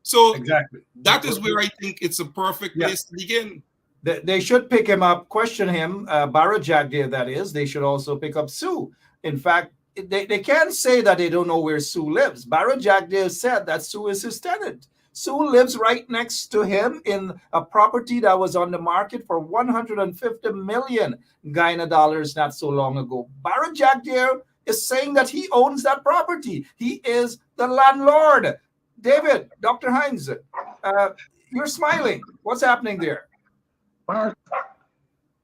So exactly, that is where I think it's a perfect place to begin. They should pick him up, question him, Barrett Jagdeo, that is. They should also pick up Su. In fact, they can't say that they don't know where Su lives. Barrett Jagdeo said that Su is his tenant. Su lives right next to him in a property that was on the market for 150 million Guyana dollars not so long ago. Barrett Jagdeo is saying that he owns that property. He is the landlord. David, Dr. Hines, you're smiling. What's happening there? Mark,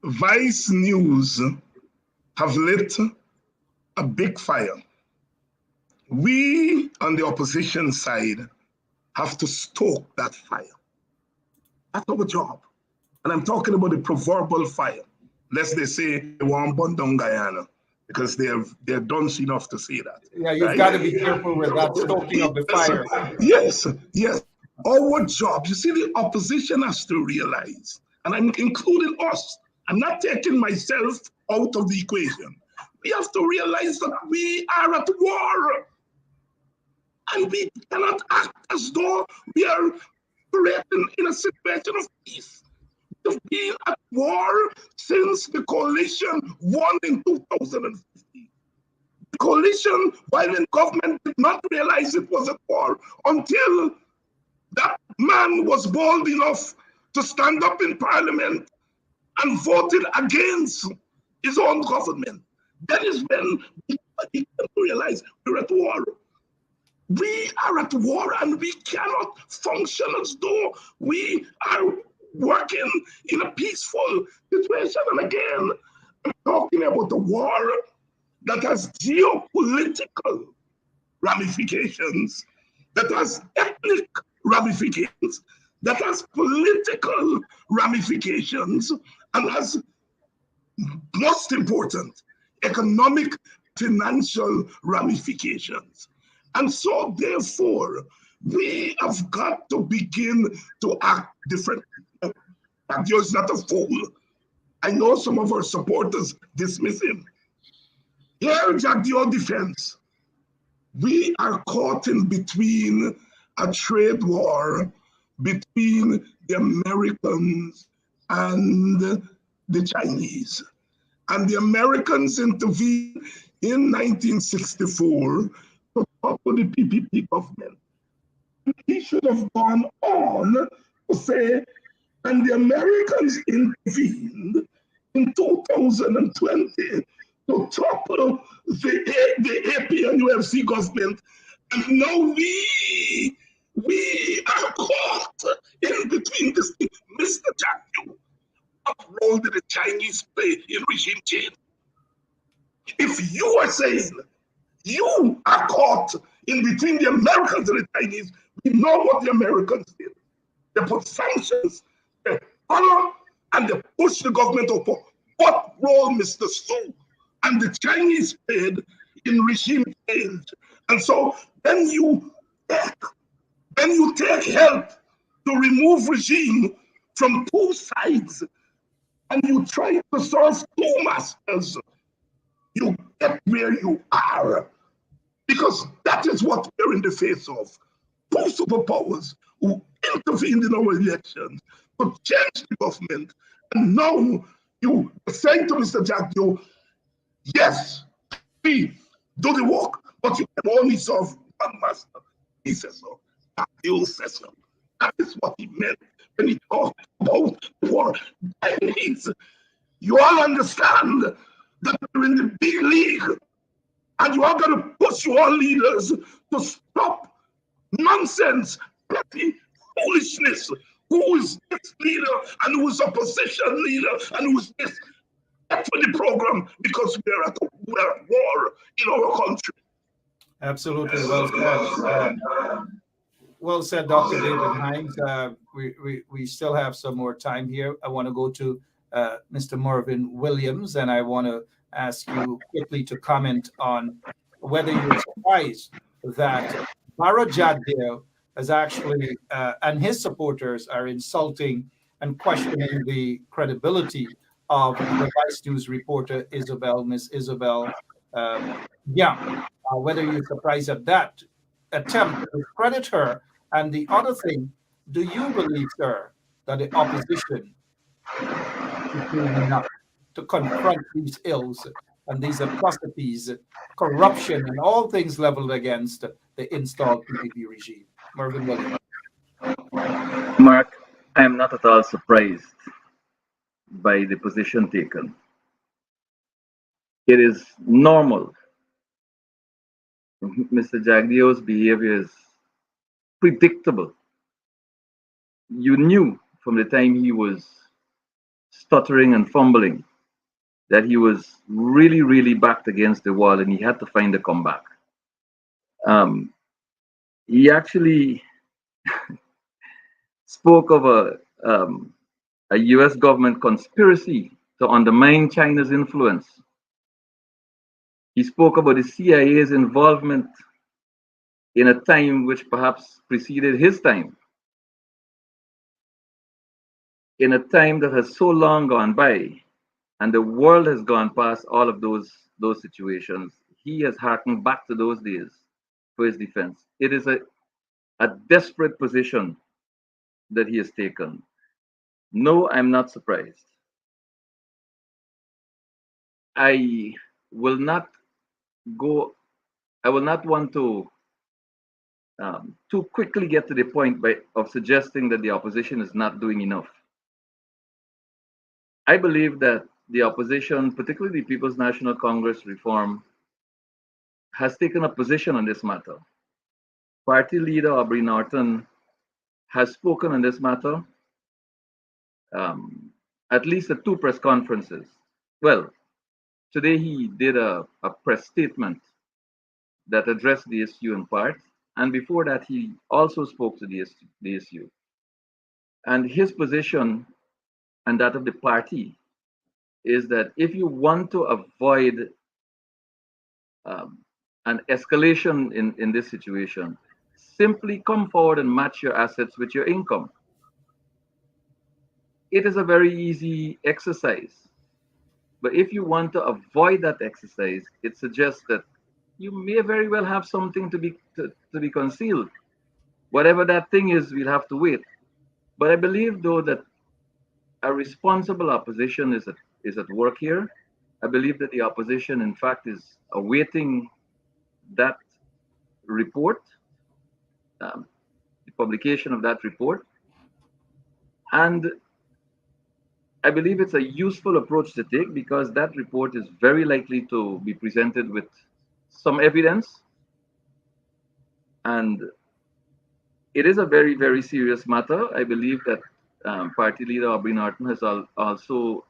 Vice News have lit a big fire. We on the opposition side have to stoke that fire. That's our job. And I'm talking about the proverbial fire. Lest they say they want to burn down Guyana, because they're dunce enough to say that. Yeah, you've got to be careful with that stoking of the fire. Yes. Our job, you see, the opposition has to realize, and I'm including us, I'm not taking myself out of the equation. We have to realize that we are at war. And we cannot act as though we are operating in a situation of peace. We've been at war since the coalition won in 2015. The coalition, while in government, did not realize it was at war until that man was bold enough to stand up in Parliament and voted against his own government. That is when we realize we're at war. We are at war and we cannot function as though we are working in a peaceful situation. And again, I'm talking about a war that has geopolitical ramifications, that has ethnic ramifications, that has political ramifications, and has, most important, economic, financial ramifications. And so, therefore, we have got to begin to act differently. Jagdeo is not a fool. I know some of our supporters dismiss him. Here, Jagdeo defense. We are caught in between a trade war between the Americans and the Chinese. And the Americans intervened in 1964 to talk to the PPP government. He should have gone on to say, and the Americans intervened in 2020 to topple the AP and UFC government. And now we are caught in between this thing. Mr. Jagdeo, what role did the Chinese play in regime change? If you are saying you are caught in between the Americans and the Chinese, we know what the Americans did. They put sanctions, they follow, and they push the government up. What role, Mr. Stu, and the Chinese played in regime change? And so then you take help to remove regime from two sides, and you try to serve two masters. You get where you are, because that is what we're in the face of. Two superpowers who intervened in our elections to change the government. And now you say to Mr. Jagdeo, yes, we do the work, but you can only serve one master. He says so. Jagdeo says so. That is what he meant when he talked about the war. That means you all understand that we're in the big league, and you are going to push your leaders to stop nonsense, petty foolishness. Who is this leader and who is opposition leader and who is this? That's for the program, because we're at war in our country. Absolutely, well said. Well said, Dr. David Hines. We still have some more time here. I want to go to Mr. Mervyn Williams, and I want to ask you quickly to comment on whether you're surprised that Baro Jagdeo has actually, and his supporters are insulting and questioning the credibility of the Vice News reporter Miss Isabel Young. Whether you're surprised at that attempt to discredit her. And the other thing, do you believe, sir, that the opposition is doing enough to confront these ills and these atrocities, corruption, and all things leveled against the installed PPP regime? Mervyn Williams. Mark, I am not at all surprised by the position taken. It is normal. Mr. Jagdeo's behavior is predictable. You knew from the time he was stuttering and fumbling that he was really, really backed against the wall and he had to find a comeback. He actually spoke of a US government conspiracy to undermine China's influence. He spoke about the CIA's involvement in a time which perhaps preceded his time, in a time that has so long gone by And the world has gone past all of those situations. He has harkened back to those days for his defense. It is a desperate position that he has taken. No, I'm not surprised. I will not want to too quickly get to the point of suggesting that the opposition is not doing enough. I believe that the opposition, particularly the People's National Congress reform, has taken a position on this matter. Party leader Aubrey Norton has spoken on this matter, at least at 2 press conferences. Well, today he did a press statement that addressed the issue in part, and before that he also spoke to the issue. And his position and that of the party is that if you want to avoid an escalation in this situation, simply come forward and match your assets with your income. It is a very easy exercise. But if you want to avoid that exercise, it suggests that you may very well have something to be concealed. Whatever that thing is, we'll have to wait. But I believe, though, that a responsible opposition is at work here. I believe that the opposition, in fact, is awaiting that report, the publication of that report. And I believe it's a useful approach to take because that report is very likely to be presented with some evidence. And it is a very, very serious matter. I believe that Party leader Aubrey Norton has also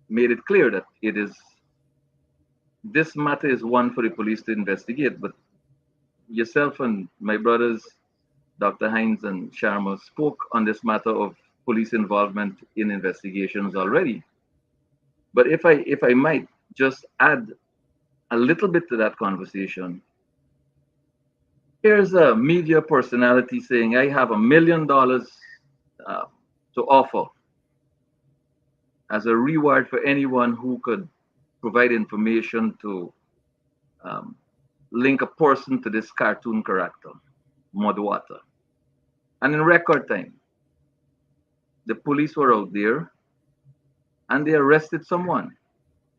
made it clear that this matter is one for the police to investigate. But yourself and my brothers, Dr. Hines and Sharma, spoke on this matter of police involvement in investigations already. But if I might just add a little bit to that conversation, here's a media personality saying, I have $1 million to offer as a reward for anyone who could provide information to link a person to this cartoon character, Mudwater. And in record time, the police were out there and they arrested someone,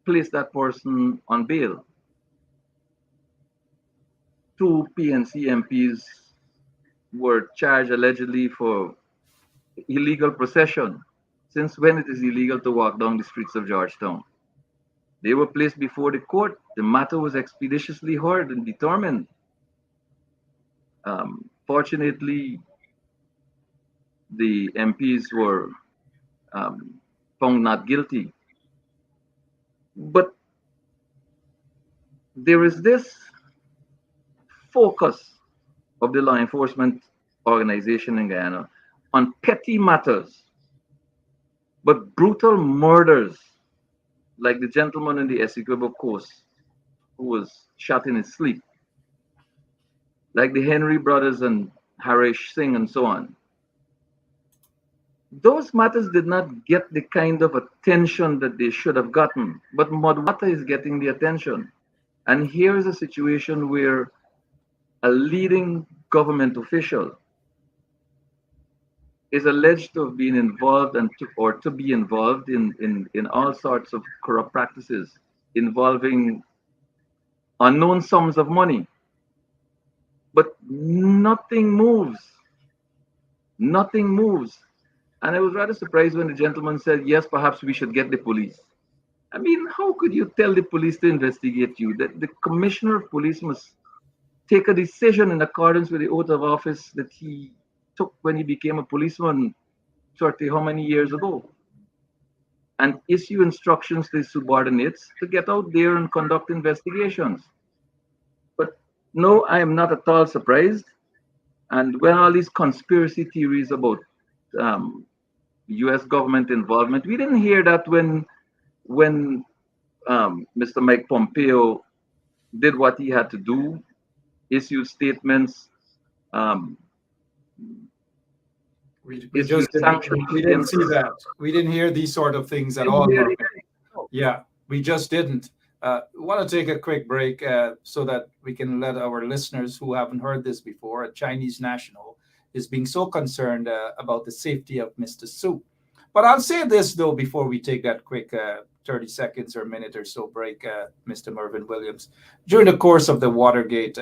placed that person on bail. 2 PNC MPs were charged allegedly for illegal possession. Since when it is illegal to walk down the streets of Georgetown? They were placed before the court. The matter was expeditiously heard and determined. Fortunately, the MPs were found not guilty. But there is this focus of the law enforcement organization in Guyana on petty matters, but brutal murders, like the gentleman in the Essequibo Coast who was shot in his sleep, like the Henry brothers and Harish Singh and so on. Those matters did not get the kind of attention that they should have gotten, but Mudwater is getting the attention. And here is a situation where a leading government official is alleged to have been involved or to be involved in all sorts of corrupt practices involving unknown sums of money. But nothing moves. Nothing moves. And I was rather surprised when the gentleman said, yes, perhaps we should get the police. I mean, how could you tell the police to investigate you? That the commissioner of police must take a decision in accordance with the oath of office that he took when he became a policeman 30 how many years ago, and issue instructions to his subordinates to get out there and conduct investigations. But no, I am not at all surprised. And when all these conspiracy theories about US government involvement, we didn't hear that when Mr. Mike Pompeo did what he had to do, issued statements, we didn't see that. We didn't hear these sort of things at all. Yeah, we just didn't. Want to take a quick break so that we can let our listeners who haven't heard this before, a Chinese national, is being so concerned about the safety of Mr. Su. But I'll say this, though, before we take that quick 30 seconds or a minute or so break, Mr. Mervyn Williams. During the course of the Watergate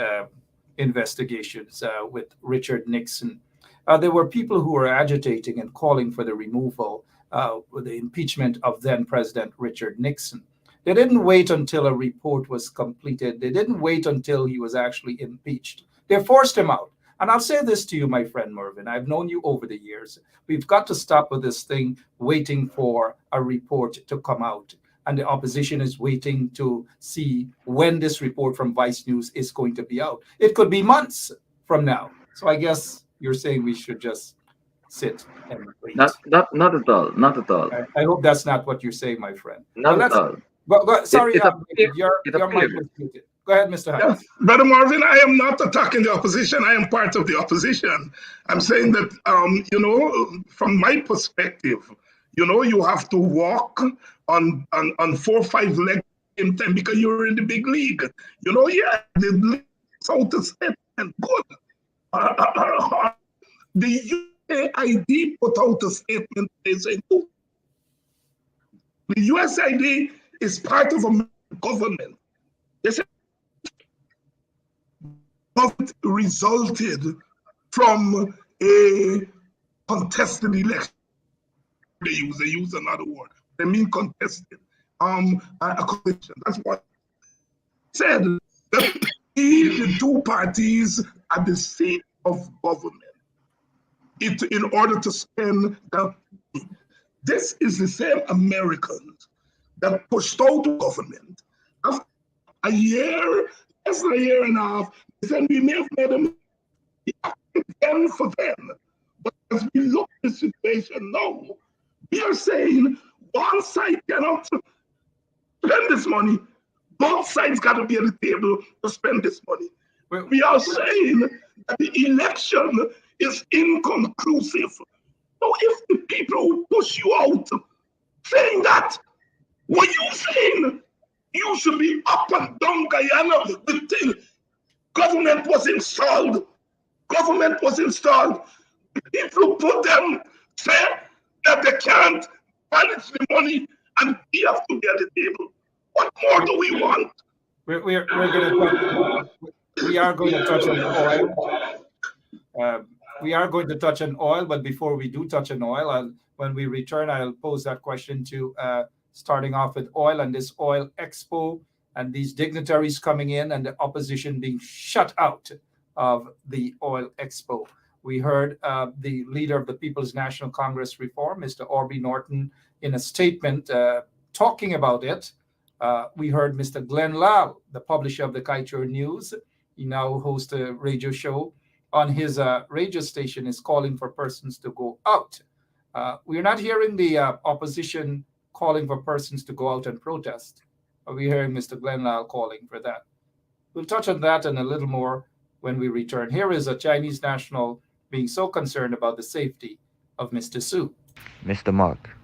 investigations with Richard Nixon, there were people who were agitating and calling for the removal, the impeachment of then President Richard Nixon. They didn't wait until a report was completed. They didn't wait until he was actually impeached. They forced him out. And I'll say this to you, my friend Mervyn. I've known you over the years. We've got to stop with this thing, waiting for a report to come out. And the opposition is waiting to see when this report from Vice News is going to be out. It could be months from now. So I guess you're saying we should just sit and wait. Not at all. Not at all. I hope that's not what you're saying, my friend. Not at all. Sorry, It's your mic was muted. Go ahead, Mr. Hyde. Yes, Brother Marvin, I am not attacking the opposition. I am part of the opposition. I'm saying that, from my perspective, you have to walk on 4 or 5 legs in time because you're in the big league. The South statement, good. The USAID put out a statement. They say, the USAID is part of a government. They say government resulted from a contested election. They use another word. They mean contested. A coalition. That's what said. That the two parties are the seat of government. In order to spend the money. This is the same Americans that pushed out the government. After a year, less than a year and a half, they said we may have made them again for them. But as we look at the situation now, we are saying one side cannot spend this money. Both sides got to be at the table to spend this money. We are saying that the election is inconclusive. So if the people who push you out saying that, what you saying? You should be up and down Guyana. The thing, government was installed. Government was installed. The people who put them say that they can't manage the money and we have to be at the table. What more do we want? We are going to touch on oil. We are going to touch on oil, but before we do touch on oil, when we return, I'll pose that question to starting off with oil and this oil expo and these dignitaries coming in and the opposition being shut out of the oil expo. We heard the leader of the People's National Congress Reform, Mr. Orby Norton, in a statement talking about it. We heard Mr. Glenn Lal, the publisher of the Kaichur News. He now hosts a radio show on his radio station, is calling for persons to go out. We're not hearing the opposition calling for persons to go out and protest. We're hearing Mr. Glenn Lal calling for that. We'll touch on that and a little more when we return. Here is a Chinese national being so concerned about the safety of Mr. Su. Mr. Mark,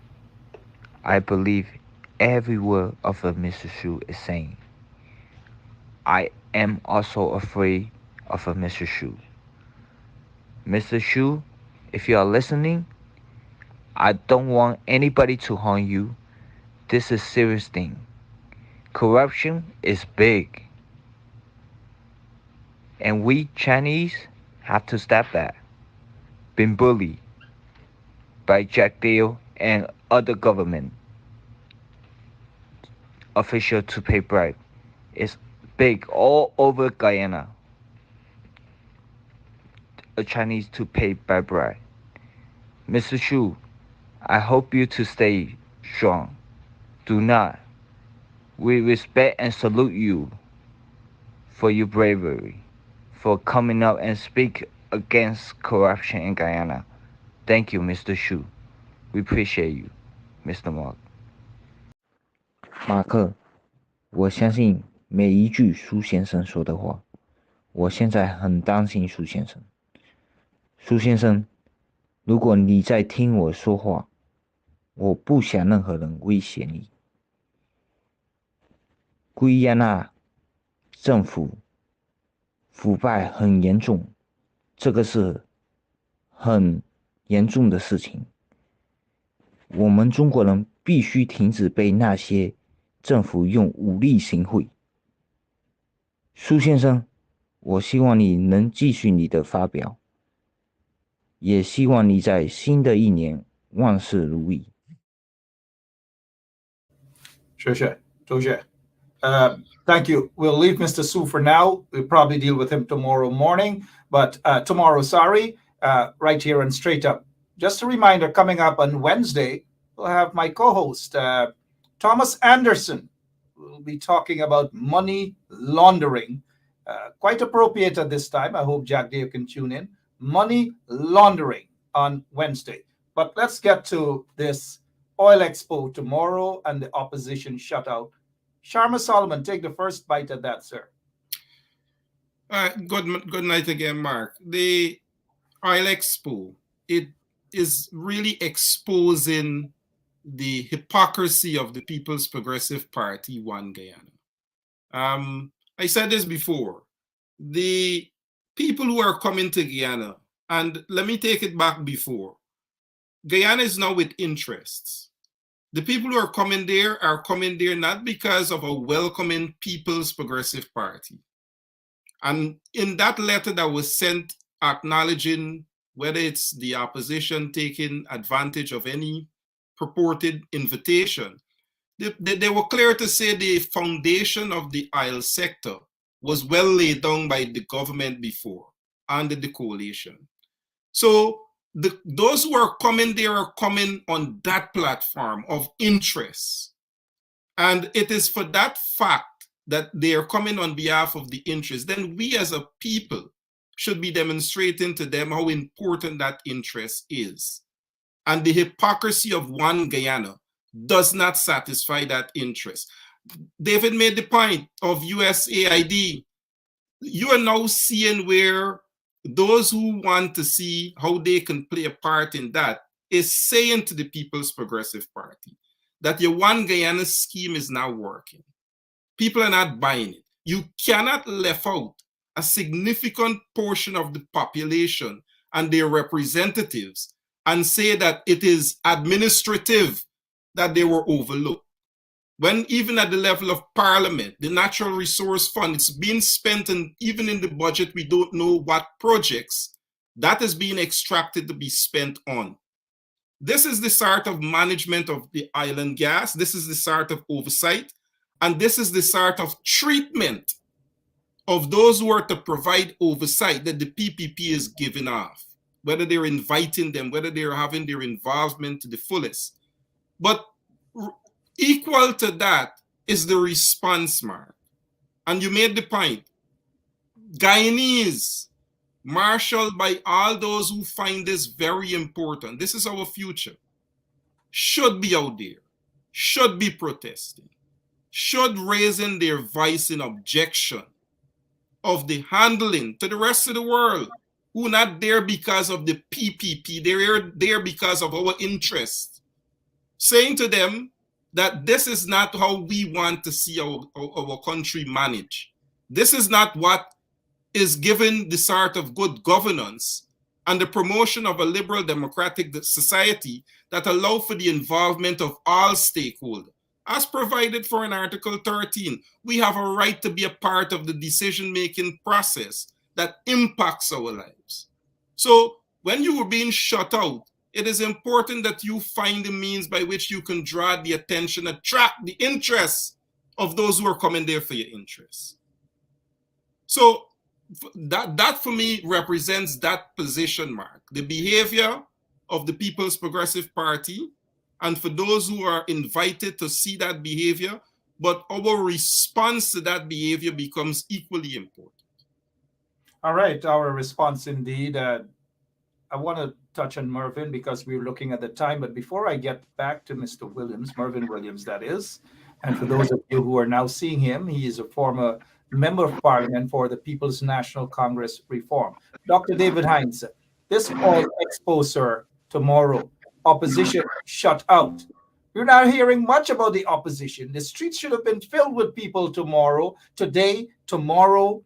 I believe every word of what Mr. Su is saying. I am also afraid of Mr. Su. Mr. Shu, if you are listening, I don't want anybody to harm you. This is a serious thing. Corruption is big. And we Chinese have to stop that. Been bullied by Jack Dale and other government officials to pay bribe. It's big all over Guyana. A Chinese to pay by bribe. Mr. Shu, I hope you to stay strong. Do not. We respect and salute you for your bravery, for coming up and speak against corruption in Guyana. Thank you, Mr. Shu. We appreciate you, Mr. Mark. 马克，我相信每一句苏先生说的话。我现在很担心苏先生。苏先生，如果你在听我说话，我不想任何人威胁你。圭亚那政府腐败很严重，这个是很严重的事情。我们中国人必须停止被那些政府用武力行贿。苏先生，我希望你能继续你的发表，也希望你在新的一年万事如意。谢谢，周谢。Thank you. We'll leave Mr. Su for now. We'll probably deal with him tomorrow morning, but tomorrow, right here and straight up. Just a reminder, coming up on Wednesday, we'll have my co-host, Thomas Anderson. We'll be talking about money laundering. Quite appropriate at this time. I hope Jack Dave can tune in. Money laundering on Wednesday. But let's get to this oil expo tomorrow and the opposition shutout. Sharma Solomon, take the first bite at that, sir. Good night again, Mark. The oil expo, it is really exposing the hypocrisy of the People's Progressive Party, One Guyana. I said this before. The people who are coming to Guyana, and let me take it back before. Guyana is now with interests. The people who are coming there not because of a welcoming People's Progressive Party. And in that letter that was sent acknowledging whether it's the opposition taking advantage of any purported invitation, they were clear to say the foundation of the oil sector was well laid down by the government before, under the coalition. So those who are coming there are coming on that platform of interest. And it is for that fact that they are coming on behalf of the interest. Then we as a people should be demonstrating to them how important that interest is. And the hypocrisy of One Guyana does not satisfy that interest. David made the point of USAID. You are now seeing where those who want to see how they can play a part in that is saying to the People's Progressive Party that your One Guyana scheme is not working. People are not buying it. You cannot left out a significant portion of the population and their representatives and say that it is administrative that they were overlooked. When even at the level of Parliament, the Natural Resource Fund, it's being spent, and even in the budget, we don't know what projects that is being extracted to be spent on. This is the sort of management of the island gas. This is the sort of oversight. And this is the sort of treatment of those who are to provide oversight that the PPP is giving off, whether they're inviting them, whether they're having their involvement to the fullest. But equal to that is the response, Mark. And you made the point. Guyanese, marshaled by all those who find this very important, this is our future, should be out there, should be protesting, should raising their voice in objection of the handling to the rest of the world who are not there because of the PPP, they're there because of our interests, saying to them that this is not how we want to see our country managed. This is not what is given the sort of good governance and the promotion of a liberal democratic society that allow for the involvement of all stakeholders. As provided for in Article 13, we have a right to be a part of the decision-making process that impacts our lives. So when you were being shut out, it is important that you find the means by which you can draw the attention, attract the interests of those who are coming there for your interests. So that for me represents that position, Mark, the behavior of the People's Progressive Party, and for those who are invited to see that behavior, but our response to that behavior becomes equally important. All right, our response indeed. I want to touch on Mervyn because we're looking at the time, but before I get back to Mr. Williams, Mervyn Williams, that is, and for those of you who are now seeing him, he is a former Member of Parliament for the People's National Congress Reform. Dr. David Hines, this all expo, sir, tomorrow, opposition shut out. We're not hearing much about the opposition. The streets should have been filled with people today, tomorrow.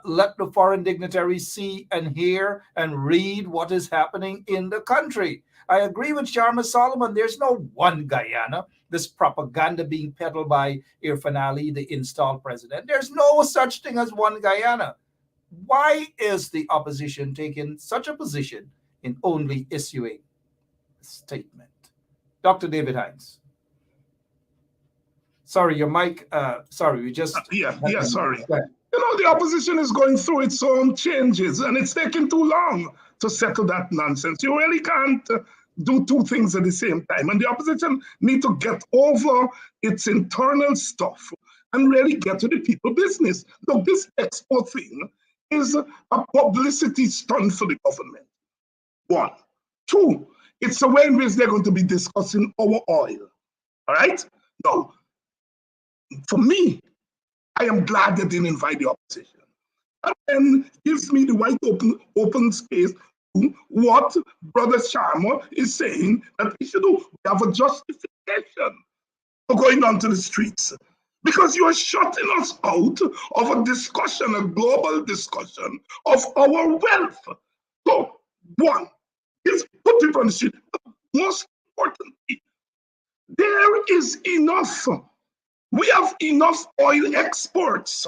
Let the foreign dignitaries see and hear and read what is happening in the country. I agree with Sharma Solomon. There's no one Guyana. This propaganda being peddled by Irfan Ali, the installed president. There's no such thing as one Guyana. Why is the opposition taking such a position in only issuing a statement? Dr. David Hines. Sorry, your mic. Sorry, we just. Sorry. The opposition is going through its own changes, and it's taking too long to settle that nonsense. You really can't do two things at the same time. And the opposition need to get over its internal stuff and really get to the people business. Look, this expo thing is a publicity stunt for the government. One. Two, it's a way in which they're going to be discussing our oil. All right? Now, for me, I am glad they didn't invite the opposition. That then gives me the wide open space to what Brother Sharma is saying that we should do. We have a justification for going onto the streets. Because you are shutting us out of a discussion, a global discussion of our wealth. So, one is put people on the street. Most importantly, there is enough. We have enough oil exports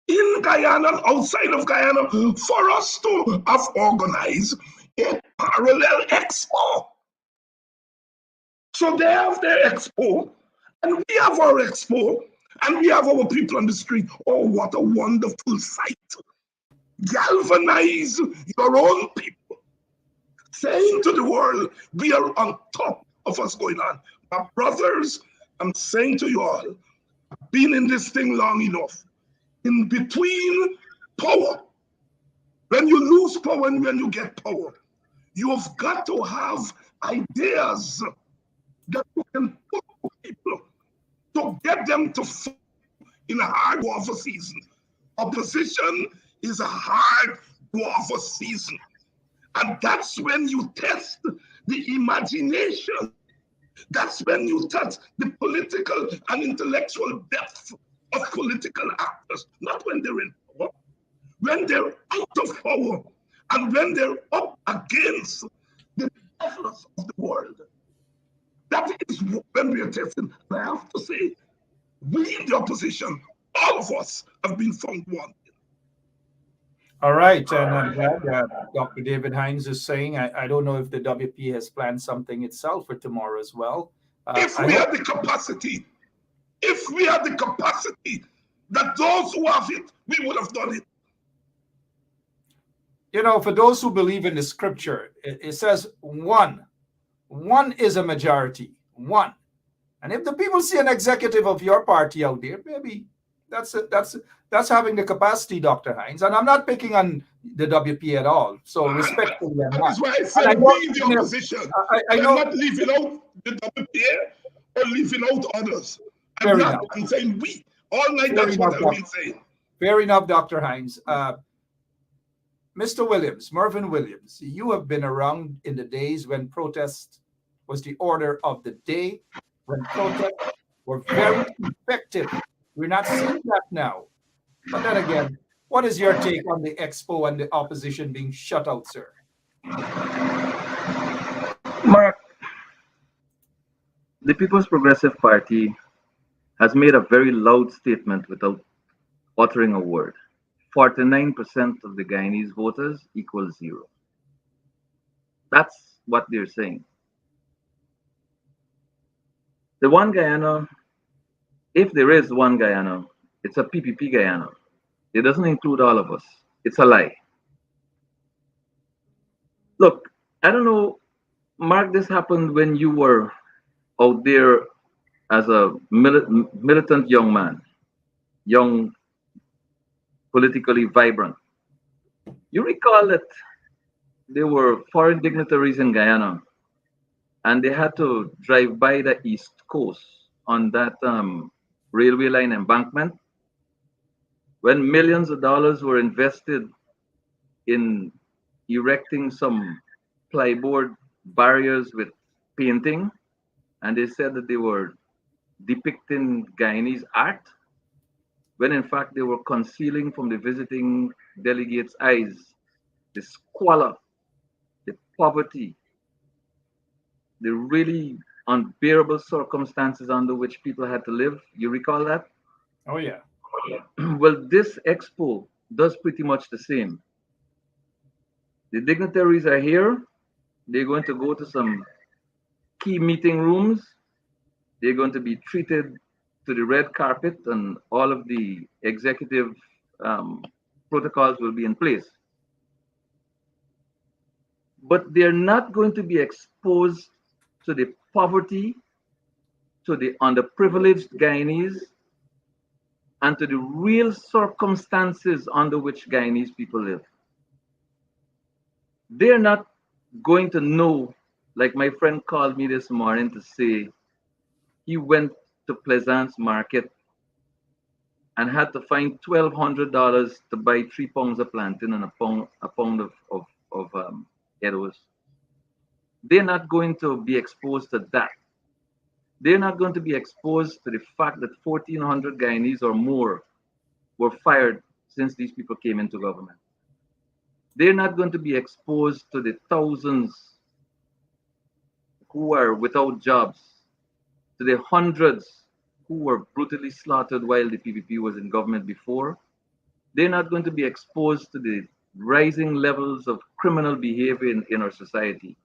in Guyana and outside of Guyana for us to have organized a parallel expo. So they have their expo, and we have our expo, and we have our people on the street. Oh, what a wonderful sight. Galvanize your own people. Saying to the world, we are on top of what's going on. My brothers, I'm saying to you all, I've been in this thing long enough. In between power, when you lose power and when you get power, you've got to have ideas that you can put to people to get them to fall in a hard warfare season. Opposition is a hard warfare season. And that's when you test the imagination. That's when you test the political and intellectual depth of political actors, not when they're in power, when they're out of power, and when they're up against the devils of the world. That is when we are testing. And I have to say, we in the opposition, all of us have been found wanting. All right, and I'm glad Dr. David Hines is saying, I don't know if the WP has planned something itself for tomorrow as well. If we had the capacity that those who have it, we would have done it. You know, for those who believe in the scripture, it says one is a majority, one. And if the people see an executive of your party out there, maybe that's having the capacity, Dr. Hines. And I'm not picking on the WP at all. So respectfully, that's why I said we in the opposition. I'm not leaving out the WP or leaving out others. I'm saying we. All night, that's what I've been saying. Fair enough, Dr. Hines. Mr. Williams, Mervyn Williams, you have been around in the days when protest was the order of the day, when protests were very effective. We're not seeing that now. But then again, what is your take on the expo and the opposition being shut out, sir? Mark, the People's Progressive Party has made a very loud statement without uttering a word. 49% of the Guyanese voters equals 0. That's what they're saying. The one Guyana, if there is one Guyana, it's a PPP Guyana. It doesn't include all of us. It's a lie. Look, I don't know, Mark, this happened when you were out there as a militant young man, young, politically vibrant. You recall that there were foreign dignitaries in Guyana, and they had to drive by the East Coast on that railway line embankment when millions of dollars were invested in erecting some plyboard barriers with painting. and they said that they were depicting Guyanese art, when in fact they were concealing from the visiting delegates' eyes the squalor, the poverty, the really unbearable circumstances under which people had to live. You recall that? Oh, yeah. Well, this expo does pretty much the same. The dignitaries are here. They're going to go to some key meeting rooms. They're going to be treated to the red carpet, and all of the executive protocols will be in place. But they're not going to be exposed to the poverty, to the underprivileged Guyanese, and to the real circumstances under which Guyanese people live. They're not going to know, like my friend called me this morning to say he went to Plaisance Market and had to find $1,200 to buy 3 pounds of plantain and a pound of Eros. They're not going to be exposed to that. They're not going to be exposed to the fact that 1,400 Guyanese or more were fired since these people came into government. They're not going to be exposed to the thousands who are without jobs, to the hundreds who were brutally slaughtered while the PPP was in government before. They're not going to be exposed to the rising levels of criminal behavior in our society.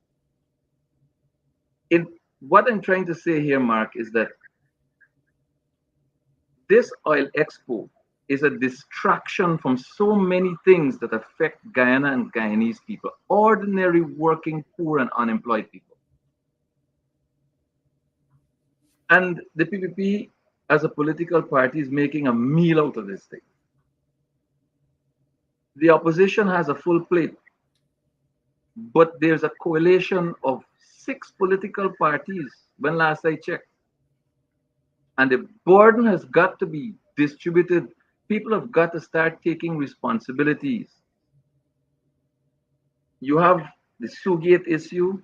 What I'm trying to say here, Mark, is that this oil expo is a distraction from so many things that affect Guyana and Guyanese people, ordinary working, poor, and unemployed people. And the PPP, as a political party, is making a meal out of this thing. The opposition has a full plate, but there's a coalition of 6 political parties when last I checked. And the burden has got to be distributed. People have got to start taking responsibilities. You have the Sugate issue.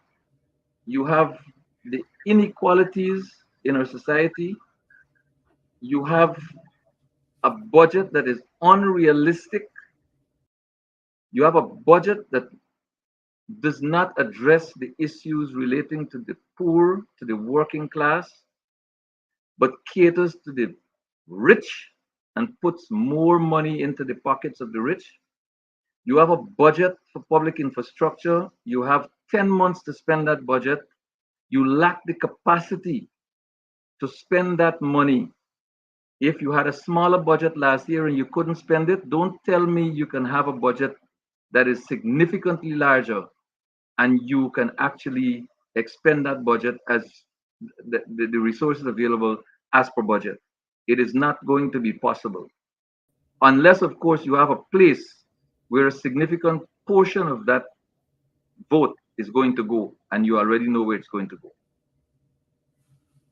You have the inequalities in our society. You have a budget that is unrealistic. You have a budget that does not address the issues relating to the poor, to the working class, but caters to the rich and puts more money into the pockets of the rich. You have a budget for public infrastructure. You have 10 months to spend that budget. You lack the capacity to spend that money. If you had a smaller budget last year and you couldn't spend it, don't tell me you can have a budget that is significantly larger and you can actually expend that budget as the resources available as per budget. It is not going to be possible. Unless, of course, you have a place where a significant portion of that vote is going to go, and you already know where it's going to go.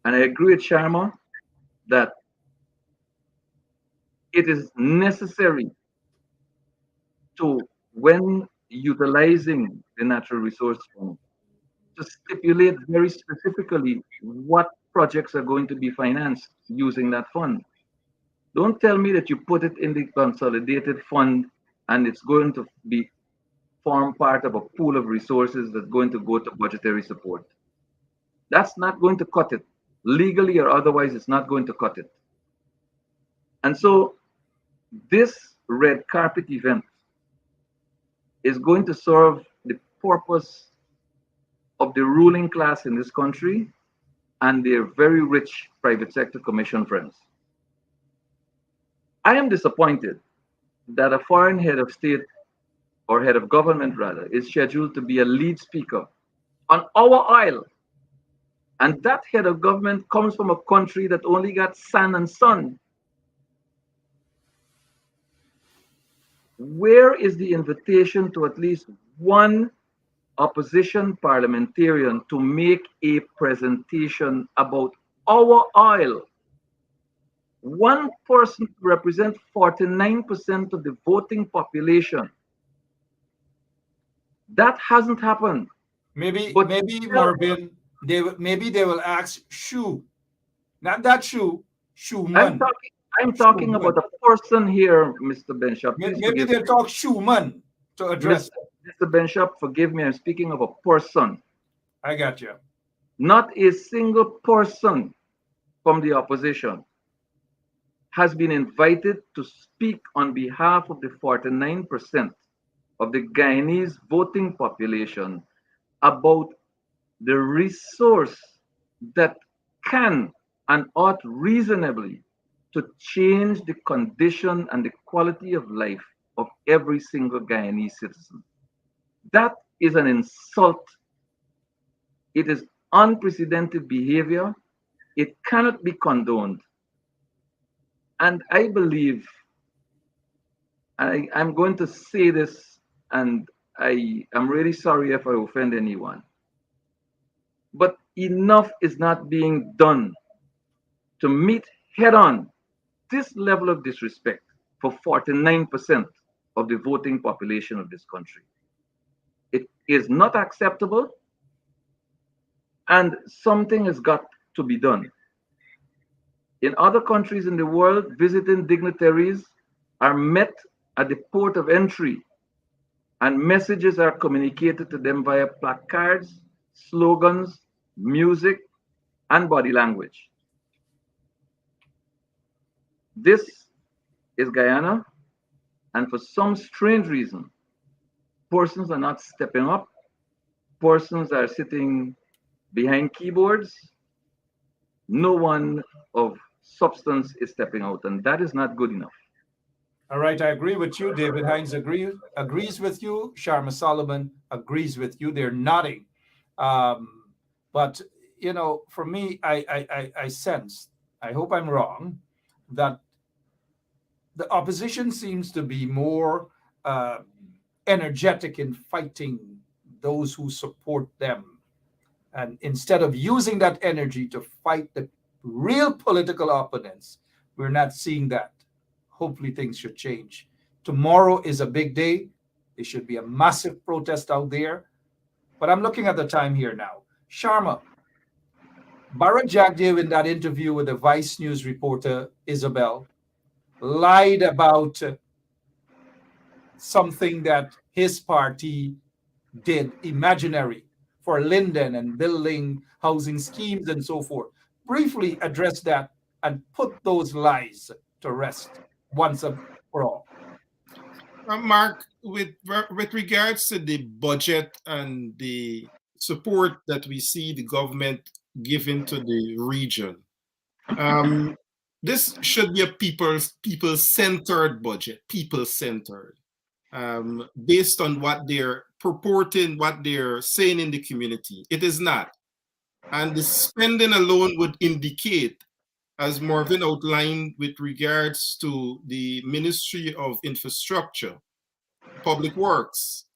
And I agree with Sharma that it is necessary to, when utilizing the natural resource fund, to stipulate very specifically what projects are going to be financed using that fund. Don't tell me that you put it in the consolidated fund and it's going to form part of a pool of resources that's going to go to budgetary support. That's not going to cut it. Legally or otherwise, it's not going to cut it. And so this red carpet event is going to serve the purpose of the ruling class in this country and their very rich private sector commission friends. I am disappointed that a foreign head of state, or head of government rather, is scheduled to be a lead speaker on our oil. And that head of government comes from a country that only got sand and sun. Where is the invitation to at least one opposition parliamentarian to make a presentation about our oil? One person represents 49% of the voting population. That hasn't happened. Maybe But Marvin, Maybe they will ask shoe, not that shoe, I'm Schumann. talking. I'm talking Schumann. about a person here, Mr. Bishop. Please Maybe forgive they me. talk Schumann to address. Mr. Bishop, forgive me. I'm speaking of a person, I got you. not a single person from the opposition has been invited to speak on behalf of the 49% of the Guyanese voting population about the resource that can and ought reasonably to change the condition and the quality of life of every single Guyanese citizen. That is an insult. It is unprecedented behavior. It cannot be condoned. And I believe, I'm going to say this, and I am really sorry if I offend anyone, but enough is not being done to meet head on this level of disrespect for 49% of the voting population of this country. It is not acceptable, and something has got to be done. In other countries in the world, visiting dignitaries are met at the port of entry, and messages are communicated to them via placards, slogans, music, and body language. This is Guyana, and for some strange reason, persons are not stepping up. Persons are sitting behind keyboards. No one of substance is stepping out, and that is not good enough. All right, I agree with you. David Hines agrees with you. Sharma Solomon agrees with you. They're nodding. But for me, I sense, I hope I'm wrong, that the opposition seems to be more energetic in fighting those who support them. And instead of using that energy to fight the real political opponents, we're not seeing that. Hopefully things should change. Tomorrow is a big day. There should be a massive protest out there. But I'm looking at the time here now. Sharma, Bharat Jagdev in that interview with the Vice News reporter Isabel lied about something that his party did imaginary for Linden and building housing schemes and so forth. Briefly address that and put those lies to rest once and for all. Mark, with regards to the budget and the support that we see the government giving to the region, this should be a people-centered budget, people-centered, based on what they're purporting, what they're saying in the community. It is not. And the spending alone would indicate, as Marvin outlined with regards to the Ministry of Infrastructure, Public Works,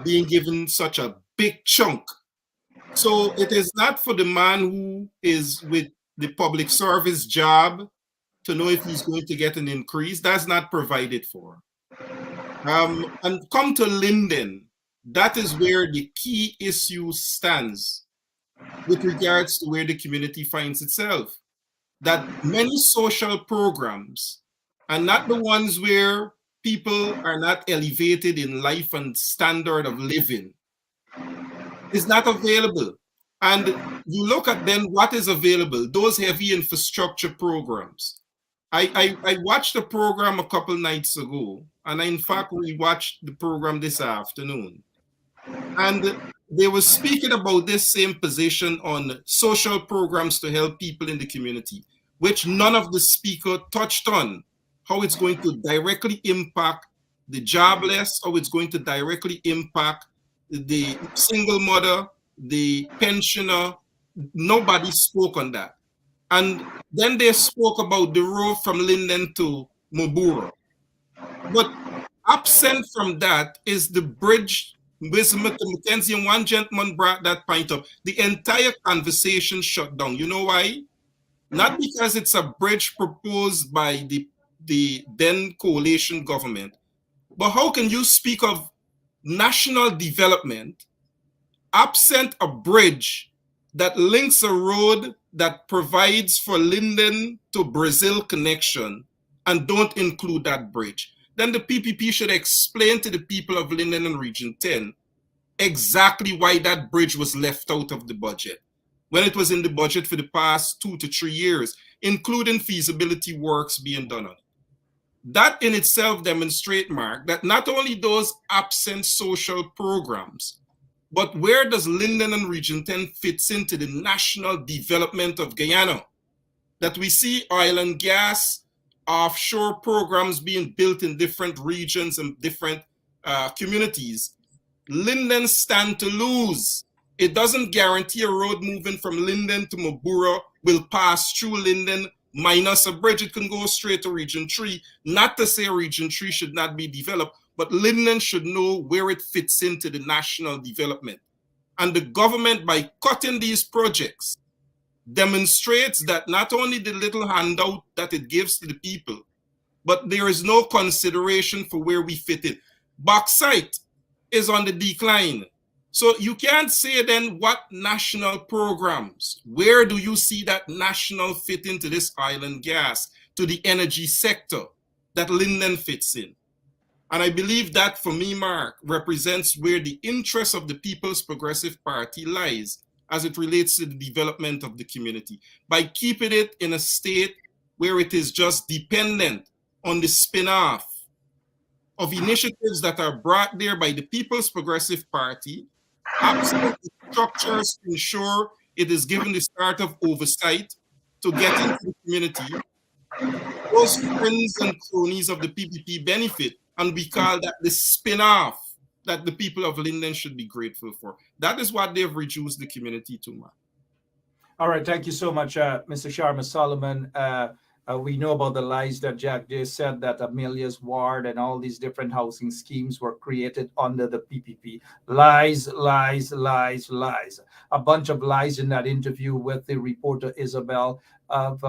being given such a big chunk. So it is not for the man who is with the public service job to know if he's going to get an increase. That's not provided for. And come to Linden, that is where the key issue stands with regards to where the community finds itself. That many social programs are not the ones where people are not elevated in life and standard of living. Is not available. And you look at then what is available, those heavy infrastructure programs. I watched a program a couple nights ago, and in fact, we watched the program this afternoon. And they were speaking about this same position on social programs to help people in the community, which none of the speaker touched on, how it's going to directly impact the jobless, how it's going to directly impact the single mother, the pensioner. Nobody spoke on that. And then they spoke about the road from Linden to Mobura. But absent from that is the bridge. Mr. Mackenzie and one gentleman brought that point up. The entire conversation shut down. You know why? Not because it's a bridge proposed by the then coalition government, but how can you speak of national development absent a bridge that links a road that provides for Linden to Brazil connection and don't include that bridge, then the PPP should explain to the people of Linden and Region 10 exactly why that bridge was left out of the budget when it was in the budget for the past 2 to 3 years, including feasibility works being done on it. That in itself demonstrates, Mark, that not only those absent social programs, but where does Linden and Region 10 fits into the national development of Guyana? That we see oil and gas, offshore programs being built in different regions and different communities. Linden stand to lose. It doesn't guarantee a road moving from Linden to Mabura will pass through Linden minus a bridge. It can go straight to Region 3. Not to say Region 3 should not be developed, but Linden should know where it fits into the national development. And the government, by cutting these projects, demonstrates that not only the little handout that it gives to the people, but there is no consideration for where we fit in. Bauxite is on the decline. So you can't say then what national programs, where do you see that national fit into this oil and gas, to the energy sector that Linden fits in? And I believe that, for me, Mark, represents where the interest of the People's Progressive Party lies as it relates to the development of the community, by keeping it in a state where it is just dependent on the spin-off of initiatives that are brought there by the People's Progressive Party, absent structures to ensure it is given the start of oversight to get into the community. Those friends and cronies of the PPP benefit, and we call that the spin-off that the people of Linden should be grateful for. That is what they've reduced the community to, man. All right, thank you so much, Mr. Sharma Solomon. We know about the lies that Jack just said, that Amelia's Ward and all these different housing schemes were created under the PPP. Lies, lies, lies, lies. A bunch of lies in that interview with the reporter Isabel of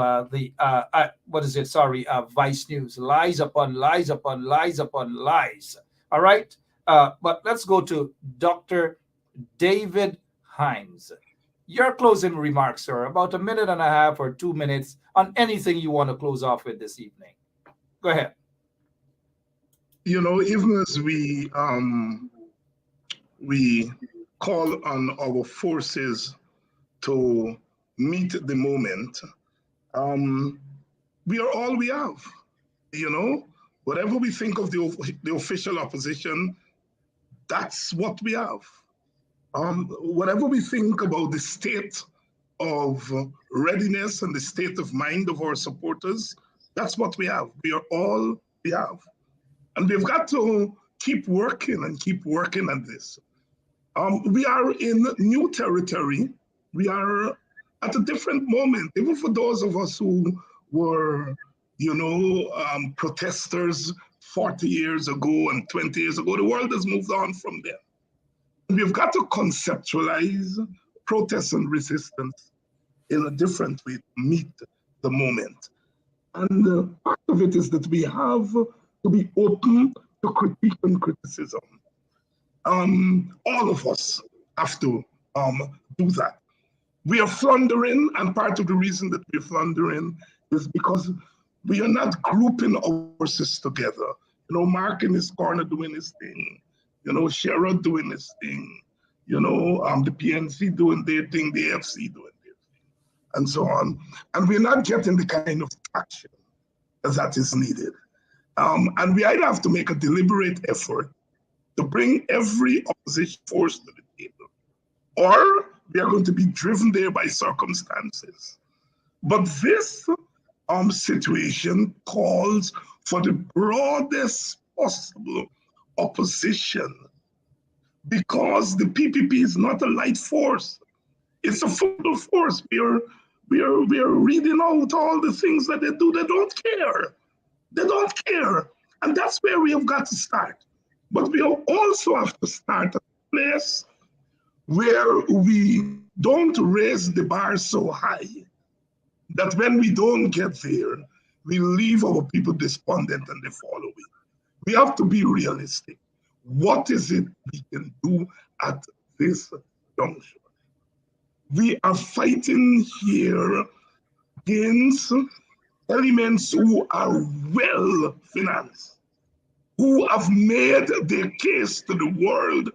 Vice News. Lies upon lies upon lies upon lies. All right, but let's go to Dr. David Hines. Your closing remarks, sir, about 1.5 minutes or 2 minutes on anything you want to close off with this evening. Go ahead. You know, even as we call on our forces to meet the moment, we are all we have. You know, whatever we think of the official opposition, that's what we have. Whatever we think about the state of readiness and the state of mind of our supporters, that's what we have. We are all we have. And we've got to keep working and keep working at this. We are in new territory. We are at a different moment. Even for those of us who were, protesters 40 years ago and 20 years ago, the world has moved on from there. We've got to conceptualize protest and resistance in a different way to meet the moment. And part of it is that we have to be open to critique and criticism. All of us have to do that. We are floundering, and part of the reason that we're floundering is because we are not grouping our forces together. Mark in his corner doing his thing. Sherrod doing his thing, the PNC doing their thing, the AFC doing their thing, and so on. And we're not getting the kind of traction that is needed. And we either have to make a deliberate effort to bring every opposition force to the table, or we are going to be driven there by circumstances. But this situation calls for the broadest possible opposition, because the PPP is not a light force. It's a full force. We are reading out all the things that they do. They don't care. They don't care. And that's where we have got to start. But we also have to start at a place where we don't raise the bar so high that when we don't get there, we leave our people despondent and they fall away. We have to be realistic. What is it we can do at this juncture? We are fighting here against elements who are well financed, who have made their case to the world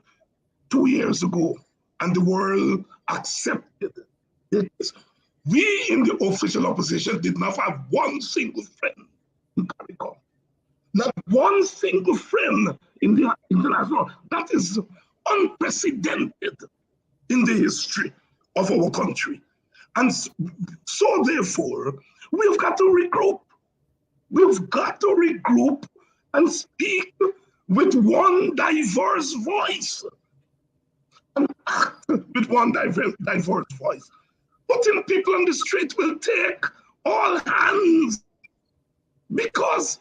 2 years ago, and the world accepted it. We in the official opposition did not have one single friend in CARICOM. Not one single friend in the international. That is unprecedented in the history of our country. And so therefore, we've got to regroup. We've got to regroup and speak with one diverse voice. And act with one diverse voice. Putting people on the street will take all hands, because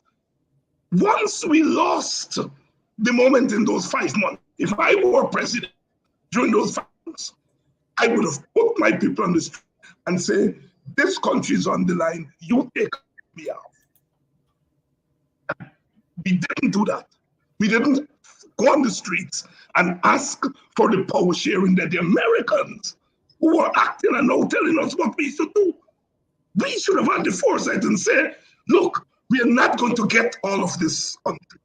once we lost the moment in those 5 months, if I were president during those 5 months, I would have put my people on the street and say, this country is on the line, you take me out. We didn't do that. We didn't go on the streets and ask for the power sharing that the Americans who were acting and now telling us what we should do. We should have had the foresight and say, look, we are not going to get all of this country.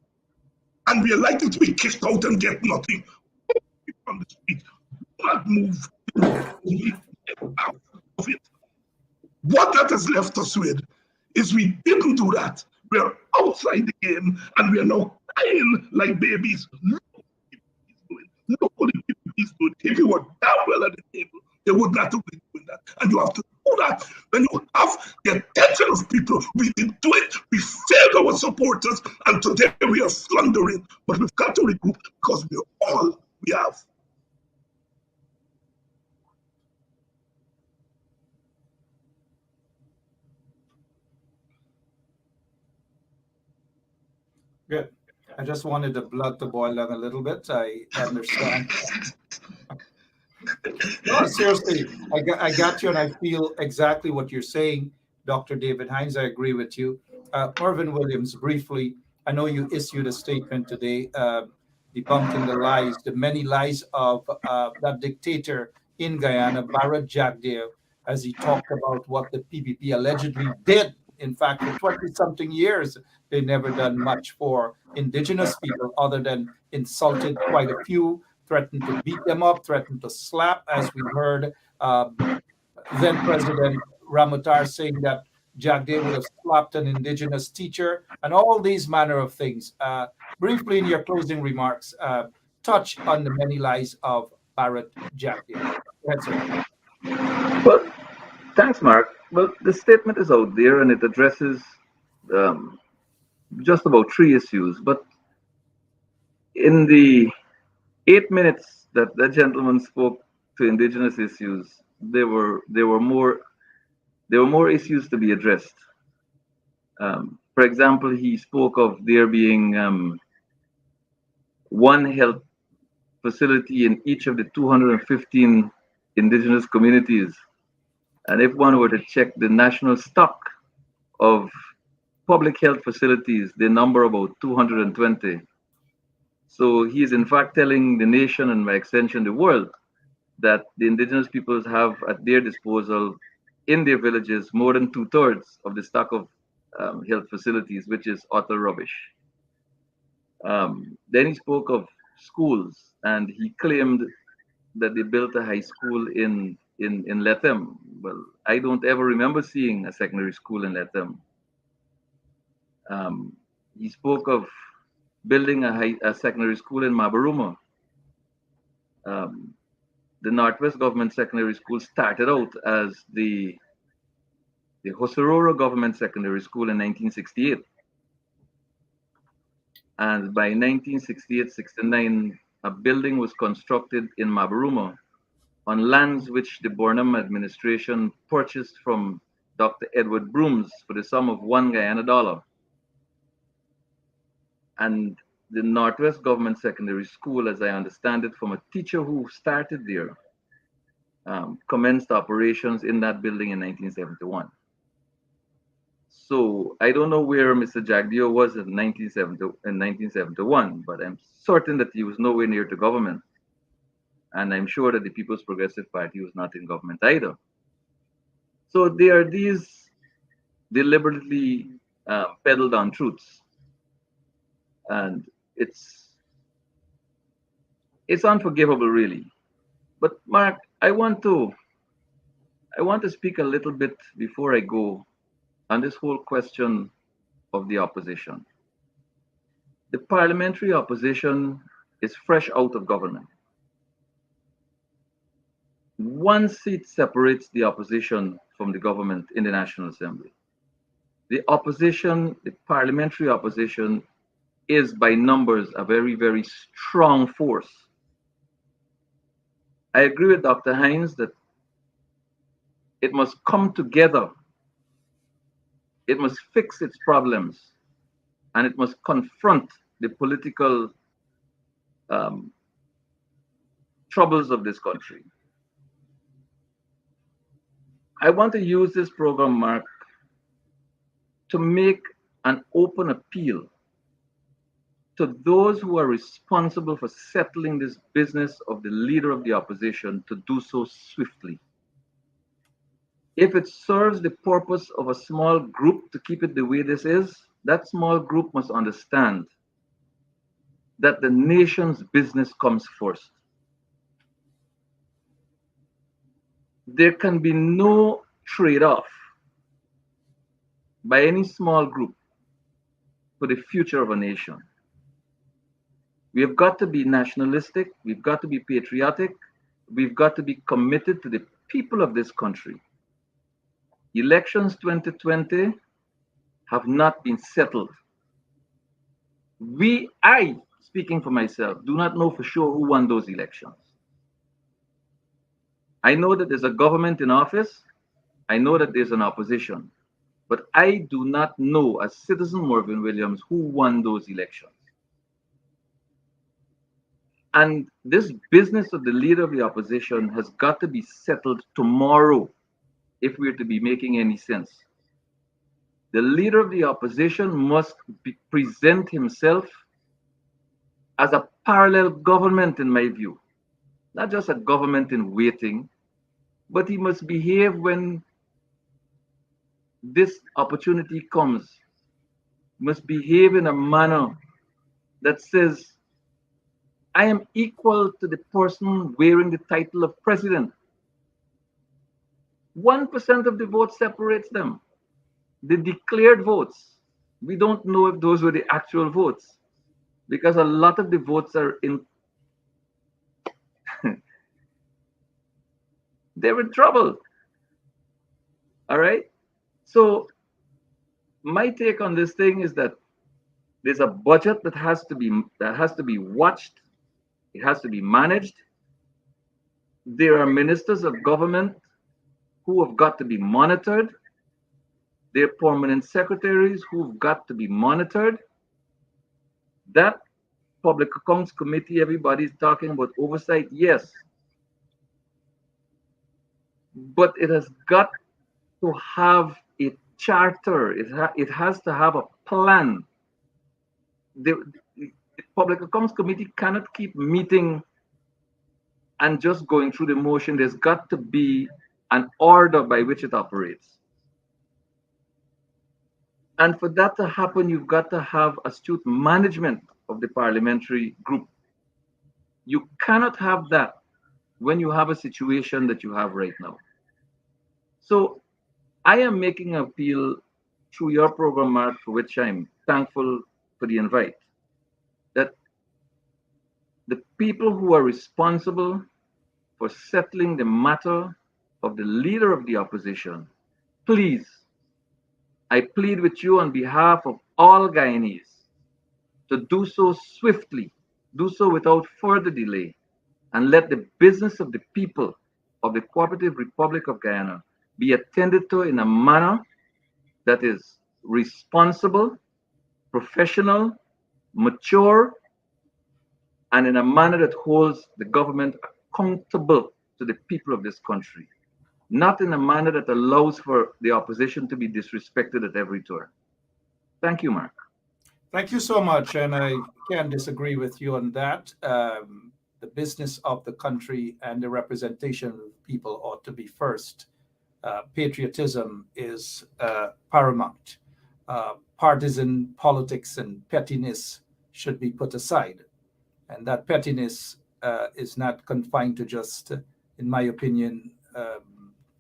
And we are likely to be kicked out and get nothing. On the street, do not move out of it. What that has left us with is we didn't do that. We are outside the game and we are now crying like babies. Look what the PPP is doing. If you were that well at the table, they would not have been doing that. And you have to do that when you have the attention of people. We didn't do it. We failed our supporters, and today we are floundering. But we've got to regroup because we're all we have. Good. I just wanted the blood to boil down a little bit. I understand. No, seriously, I got you, and I feel exactly what you're saying, Dr. David Hines. I agree with you. Mervyn Williams, briefly, I know you issued a statement today debunking the lies, the many lies of that dictator in Guyana, Barrett Jagdeo, as he talked about what the PPP allegedly did. In fact, for 20-something years, they never done much for indigenous people other than insulted quite a few, threatened to beat them up, threatened to slap, as we heard then President Ramotar saying that Jagdeo would have slapped an indigenous teacher, and all these manner of things. Briefly, in your closing remarks, touch on the many lies of Barrett Jagdeo. Well, thanks, Mark. Well, the statement is out there and it addresses just about 3 issues. But in the 8 minutes that that gentleman spoke to indigenous issues, there were more issues to be addressed. For example, he spoke of there being one health facility in each of the 215 indigenous communities. And if one were to check the national stock of public health facilities, they number about 220. So he is in fact telling the nation, and by extension the world, that the indigenous peoples have at their disposal in their villages more than 2/3 of the stock of health facilities, which is utter rubbish. Then he spoke of schools, and he claimed that they built a high school in Lethem. Well, I don't ever remember seeing a secondary school in Lethem. He spoke of building a secondary school in Mabaruma. The Northwest Government Secondary School started out as the Hosororo Government Secondary School in 1968. And by 1968-69, a building was constructed in Mabaruma on lands which the Burnham administration purchased from Dr. Edward Brooms for the sum of $1 Guyana. And the Northwest Government Secondary School, as I understand it, from a teacher who started there, commenced operations in that building in 1971. So I don't know where Mr. Jagdeo was in 1971, but I'm certain that he was nowhere near to government. And I'm sure that the People's Progressive Party was not in government either. So there are these deliberately peddled down truths. And it's unforgivable, really. But Mark, I want to speak a little bit before I go on this whole question of the opposition. The parliamentary opposition is fresh out of government. One seat separates the opposition from the government in the National Assembly. The opposition, the parliamentary opposition, is by numbers a very, very strong force. I agree with Dr. Hines that it must come together, it must fix its problems, and it must confront the political troubles of this country. I want to use this program, Mark, to make an open appeal to those who are responsible for settling this business of the leader of the opposition to do so swiftly. If it serves the purpose of a small group to keep it the way this is, that small group must understand that the nation's business comes first. There can be no trade-off by any small group for the future of a nation. We have got to be nationalistic, we've got to be patriotic, we've got to be committed to the people of this country. Elections 2020 have not been settled. I, speaking for myself, do not know for sure who won those elections. I know that there's a government in office, I know that there's an opposition, but I do not know, as citizen Morgan Williams, who won those elections. And this business of the leader of the opposition has got to be settled tomorrow if we're to be making any sense. The leader of the opposition must present himself as a parallel government, in my view. Not just a government in waiting, but he must behave when this opportunity comes. He must behave in a manner that says, I am equal to the person wearing the title of president. 1% of the vote separates them. The declared votes, we don't know if those were the actual votes, because a lot of the votes are in, they're in trouble. All right? So my take on this thing is that there's a budget that has to be watched. It has to be managed. There are ministers of government who have got to be monitored. There are permanent secretaries who've got to be monitored. That Public Accounts Committee, everybody's talking about oversight, yes. But it has got to have a charter. It has to have a plan. The Public Accounts Committee cannot keep meeting and just going through the motion. There's got to be an order by which it operates. And for that to happen, you've got to have astute management of the parliamentary group. You cannot have that when you have a situation that you have right now. So I am making an appeal through your program, Mark, for which I'm thankful for the invite, that the people who are responsible for settling the matter of the leader of the opposition, please, I plead with you on behalf of all Guyanese to do so swiftly, do so without further delay, and let the business of the people of the Cooperative Republic of Guyana be attended to in a manner that is responsible, professional, mature, and in a manner that holds the government accountable to the people of this country, not in a manner that allows for the opposition to be disrespected at every turn. Thank you, Mark. Thank you so much, and I can't disagree with you on that. the business of the country and the representation of people ought to be first. Patriotism is paramount. Partisan politics and pettiness should be put aside. And that pettiness is not confined to just, in my opinion,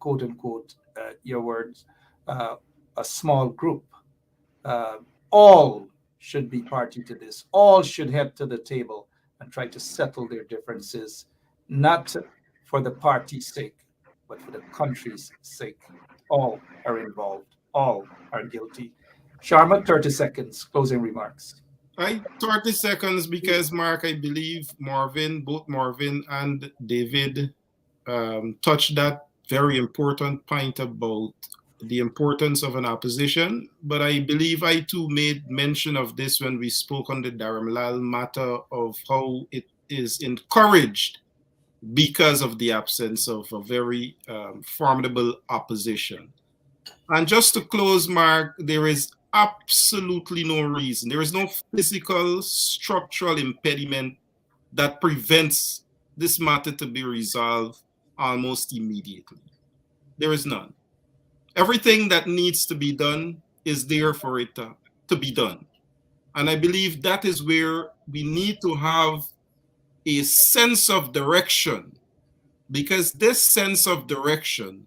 quote unquote, your words, a small group. All should be party to this. All should head to the table and try to settle their differences, not for the party's sake, but for the country's sake. All are involved. All are guilty. Sharma, 30 seconds, closing remarks. 30 seconds because, Mark, I believe both Marvin and David touched that very important point about the importance of an opposition. But I believe I too made mention of this when we spoke on the Dharamlal matter of how it is encouraged because of the absence of a very formidable opposition. And just to close, Mark, there is absolutely no reason. There is no physical, structural impediment that prevents this matter to be resolved almost immediately. There is none. Everything that needs to be done is there for it to be done. And I believe that is where we need to have a sense of direction, because this sense of direction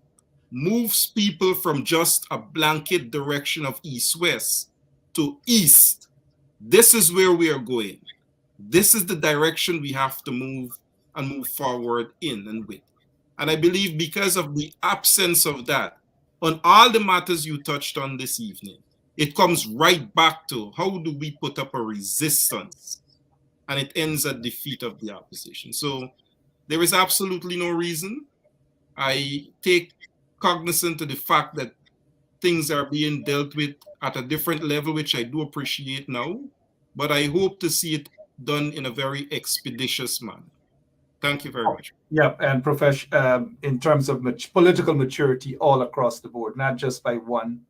moves people from just a blanket direction of east-west to east. This is where we are going. This is the direction we have to move and move forward in and with. And I believe because of the absence of that, on all the matters you touched on this evening, it comes right back to how do we put up a resistance? And it ends at defeat of the opposition. So there is absolutely no reason. I take cognizant of the fact that things are being dealt with at a different level, which I do appreciate now, but I hope to see it done in a very expeditious manner. Thank you very much. Yeah, and in terms of political maturity all across the board, not just by one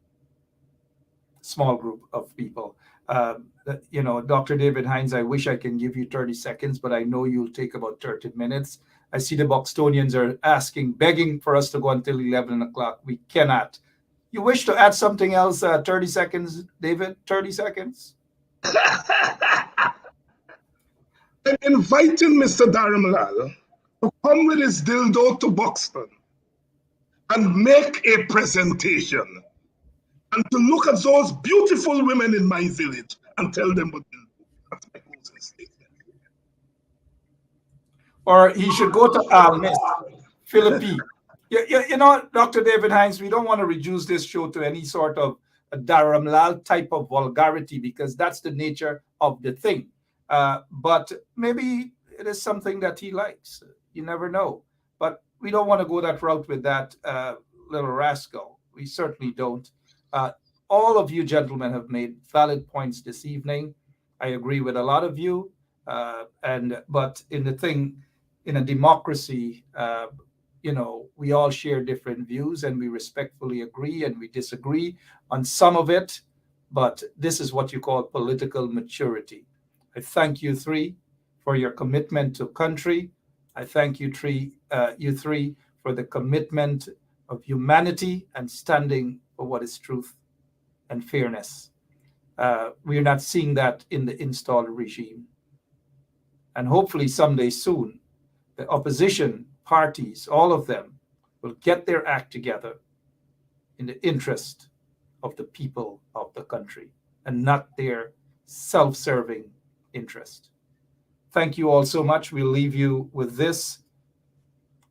small group of people. Dr. David Hines, I wish I can give you 30 seconds, but I know you'll take about 30 minutes. I see the Buxtonians are begging for us to go until 11 o'clock. We cannot. You wish to add something else? 30 seconds, David? 30 seconds? I'm inviting Mr. Dharamlal to come with his dildo to Buxton and make a presentation and to look at those beautiful women in my village and tell them what they'll do. That's my closing statement. Or he should go to Miss Philippine. Dr. David Hines, we don't want to reduce this show to any sort of a Dharamlal type of vulgarity, because that's the nature of the thing. But maybe it is something that he likes. You never know. But we don't want to go that route with that little rascal. We certainly don't. All of you gentlemen have made valid points this evening. I agree with a lot of you. But in a democracy, we all share different views and we respectfully agree and we disagree on some of it. But this is what you call political maturity. I thank you three for your commitment to country. I thank you three for the commitment of humanity and standing for what is truth and fairness. We are not seeing that in the installed regime. And hopefully someday soon, the opposition parties, all of them, will get their act together in the interest of the people of the country and not their self-serving interest. Thank you all so much. We'll leave you with this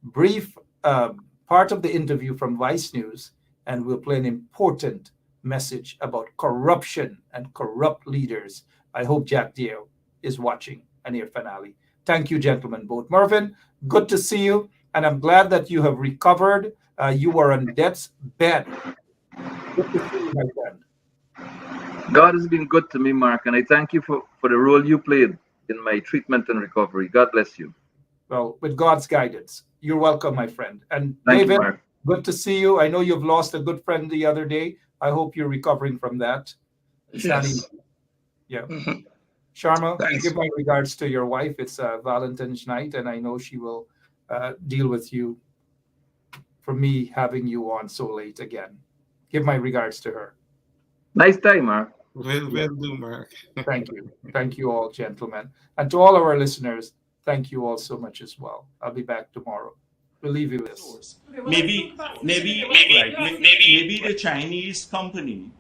brief part of the interview from Vice News, and we'll play an important message about corruption and corrupt leaders. I hope Jack Dio is watching a near finale. Thank you, gentlemen, both. Mervyn, good to see you, and I'm glad that you have recovered. You were on death's bed. Good to see you, my friend. God has been good to me, Mark, and I thank you for the role you played in my treatment and recovery. God bless you. Well, with God's guidance. You're welcome, my friend. And Thank David, you, Mark. good to see you. I know you've lost a good friend the other day. I hope you're recovering from that. It's not Yes. easy. Yeah. Sharma, Thanks. give my regards to your wife. It's Valentine's night, and I know she will deal with you for me having you on so late again. Give my regards to her. Nice time, Mark. Well do, Mark. Thank you. Thank you all, gentlemen. And to all of our listeners, thank you all so much as well. I'll be back tomorrow. We'll leave you with this. Okay, well, Maybe the Chinese company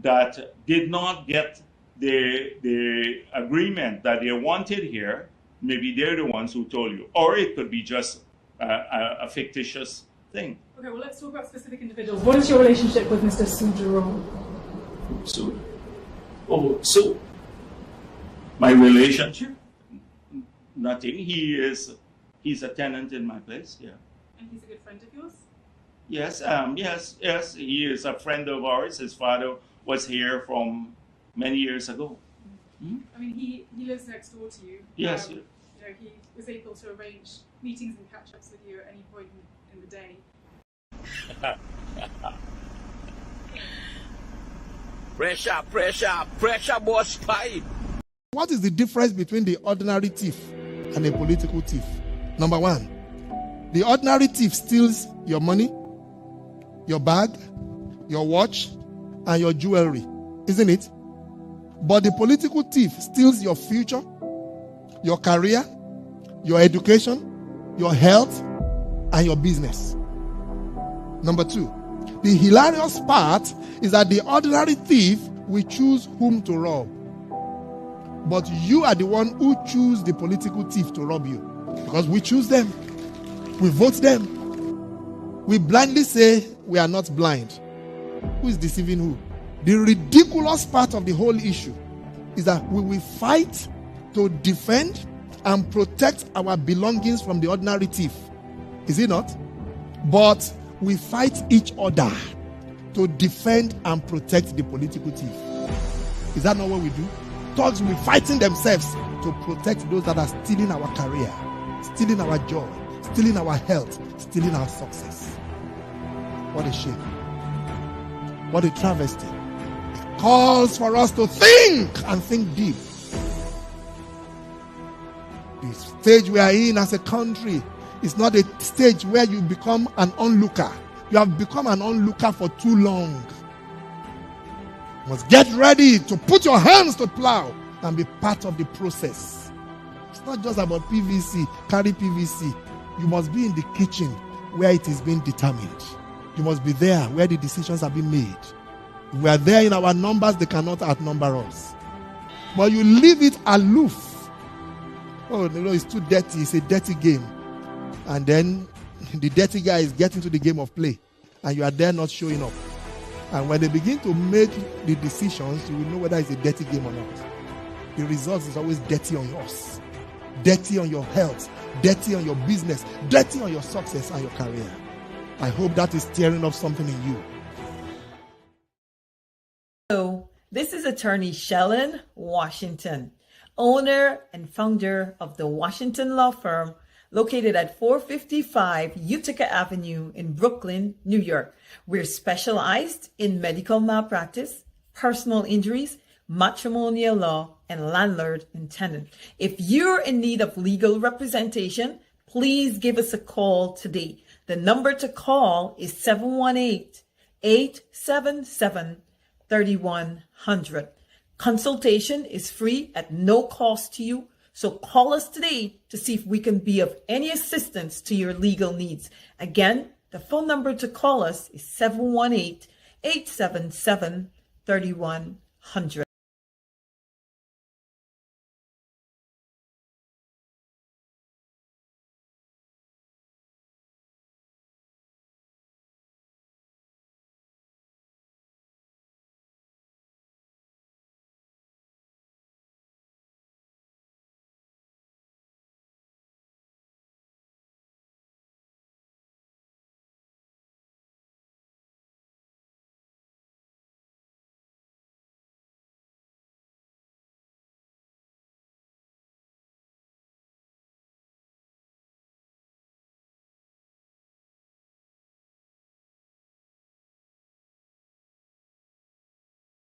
that did not get the agreement that they wanted here, maybe they're the ones who told you, or it could be just a fictitious thing. Okay, well, let's talk about specific individuals. What is your relationship with Mr. Su Jerome? So my relationship, nothing. He's a tenant in my place. Yeah. And he's a good friend of yours? Yes. Yes. He is a friend of ours. His father was here from many years ago. I mean, he lives next door to you. Yes. You know, he was able to arrange meetings and catch-ups with you at any point in the day. Pressure, boss pipe. What is the difference between the ordinary thief and a political thief? Number one, the ordinary thief steals your money, your bag, your watch, and your jewelry, isn't it? But the political thief steals your future, your career, your education, your health, and your business. Number two, the hilarious part is that the ordinary thief will choose whom to rob. But you are the one who choose the political thief to rob you. Because we choose them. We vote them. We blindly say we are not blind. Who is deceiving who? The ridiculous part of the whole issue is that we will fight to defend and protect our belongings from the ordinary thief. Is it not? But we fight each other to defend and protect the political thief. Is that not what we do? Thugs will be fighting themselves to protect those that are stealing our career, stealing our joy, stealing our health, stealing our success. What a shame. What a travesty. It calls for us to think and think deep. The stage we are in as a country is not a stage where you become an onlooker. You have become an onlooker for too long. You must get ready to put your hands to plow and be part of the process. It's not just about PVC, carry PVC. You must be in the kitchen where it is being determined. You must be there where the decisions are being made. We are there in our numbers, they cannot outnumber us. But you leave it aloof. Oh, no, it's too dirty. It's a dirty game. And then the dirty guy is getting to the game of play. And you are there not showing up. And when they begin to make the decisions, you will know whether it's a dirty game or not. The result is always dirty on yours. Dirty on your health. Dirty on your business. Dirty on your success and your career. I hope that is stirring up something in you. Hello, this is attorney Shellen Washington, owner and founder of the Washington law firm located at 455 Utica Avenue in Brooklyn, New York. We're specialized in medical malpractice, personal injuries, matrimonial law, and landlord and tenant. If you're in need of legal representation, please give us a call today. The number to call is 718-877-3100. Consultation is free at no cost to you. So call us today to see if we can be of any assistance to your legal needs. Again, the phone number to call us is 718-877-3100.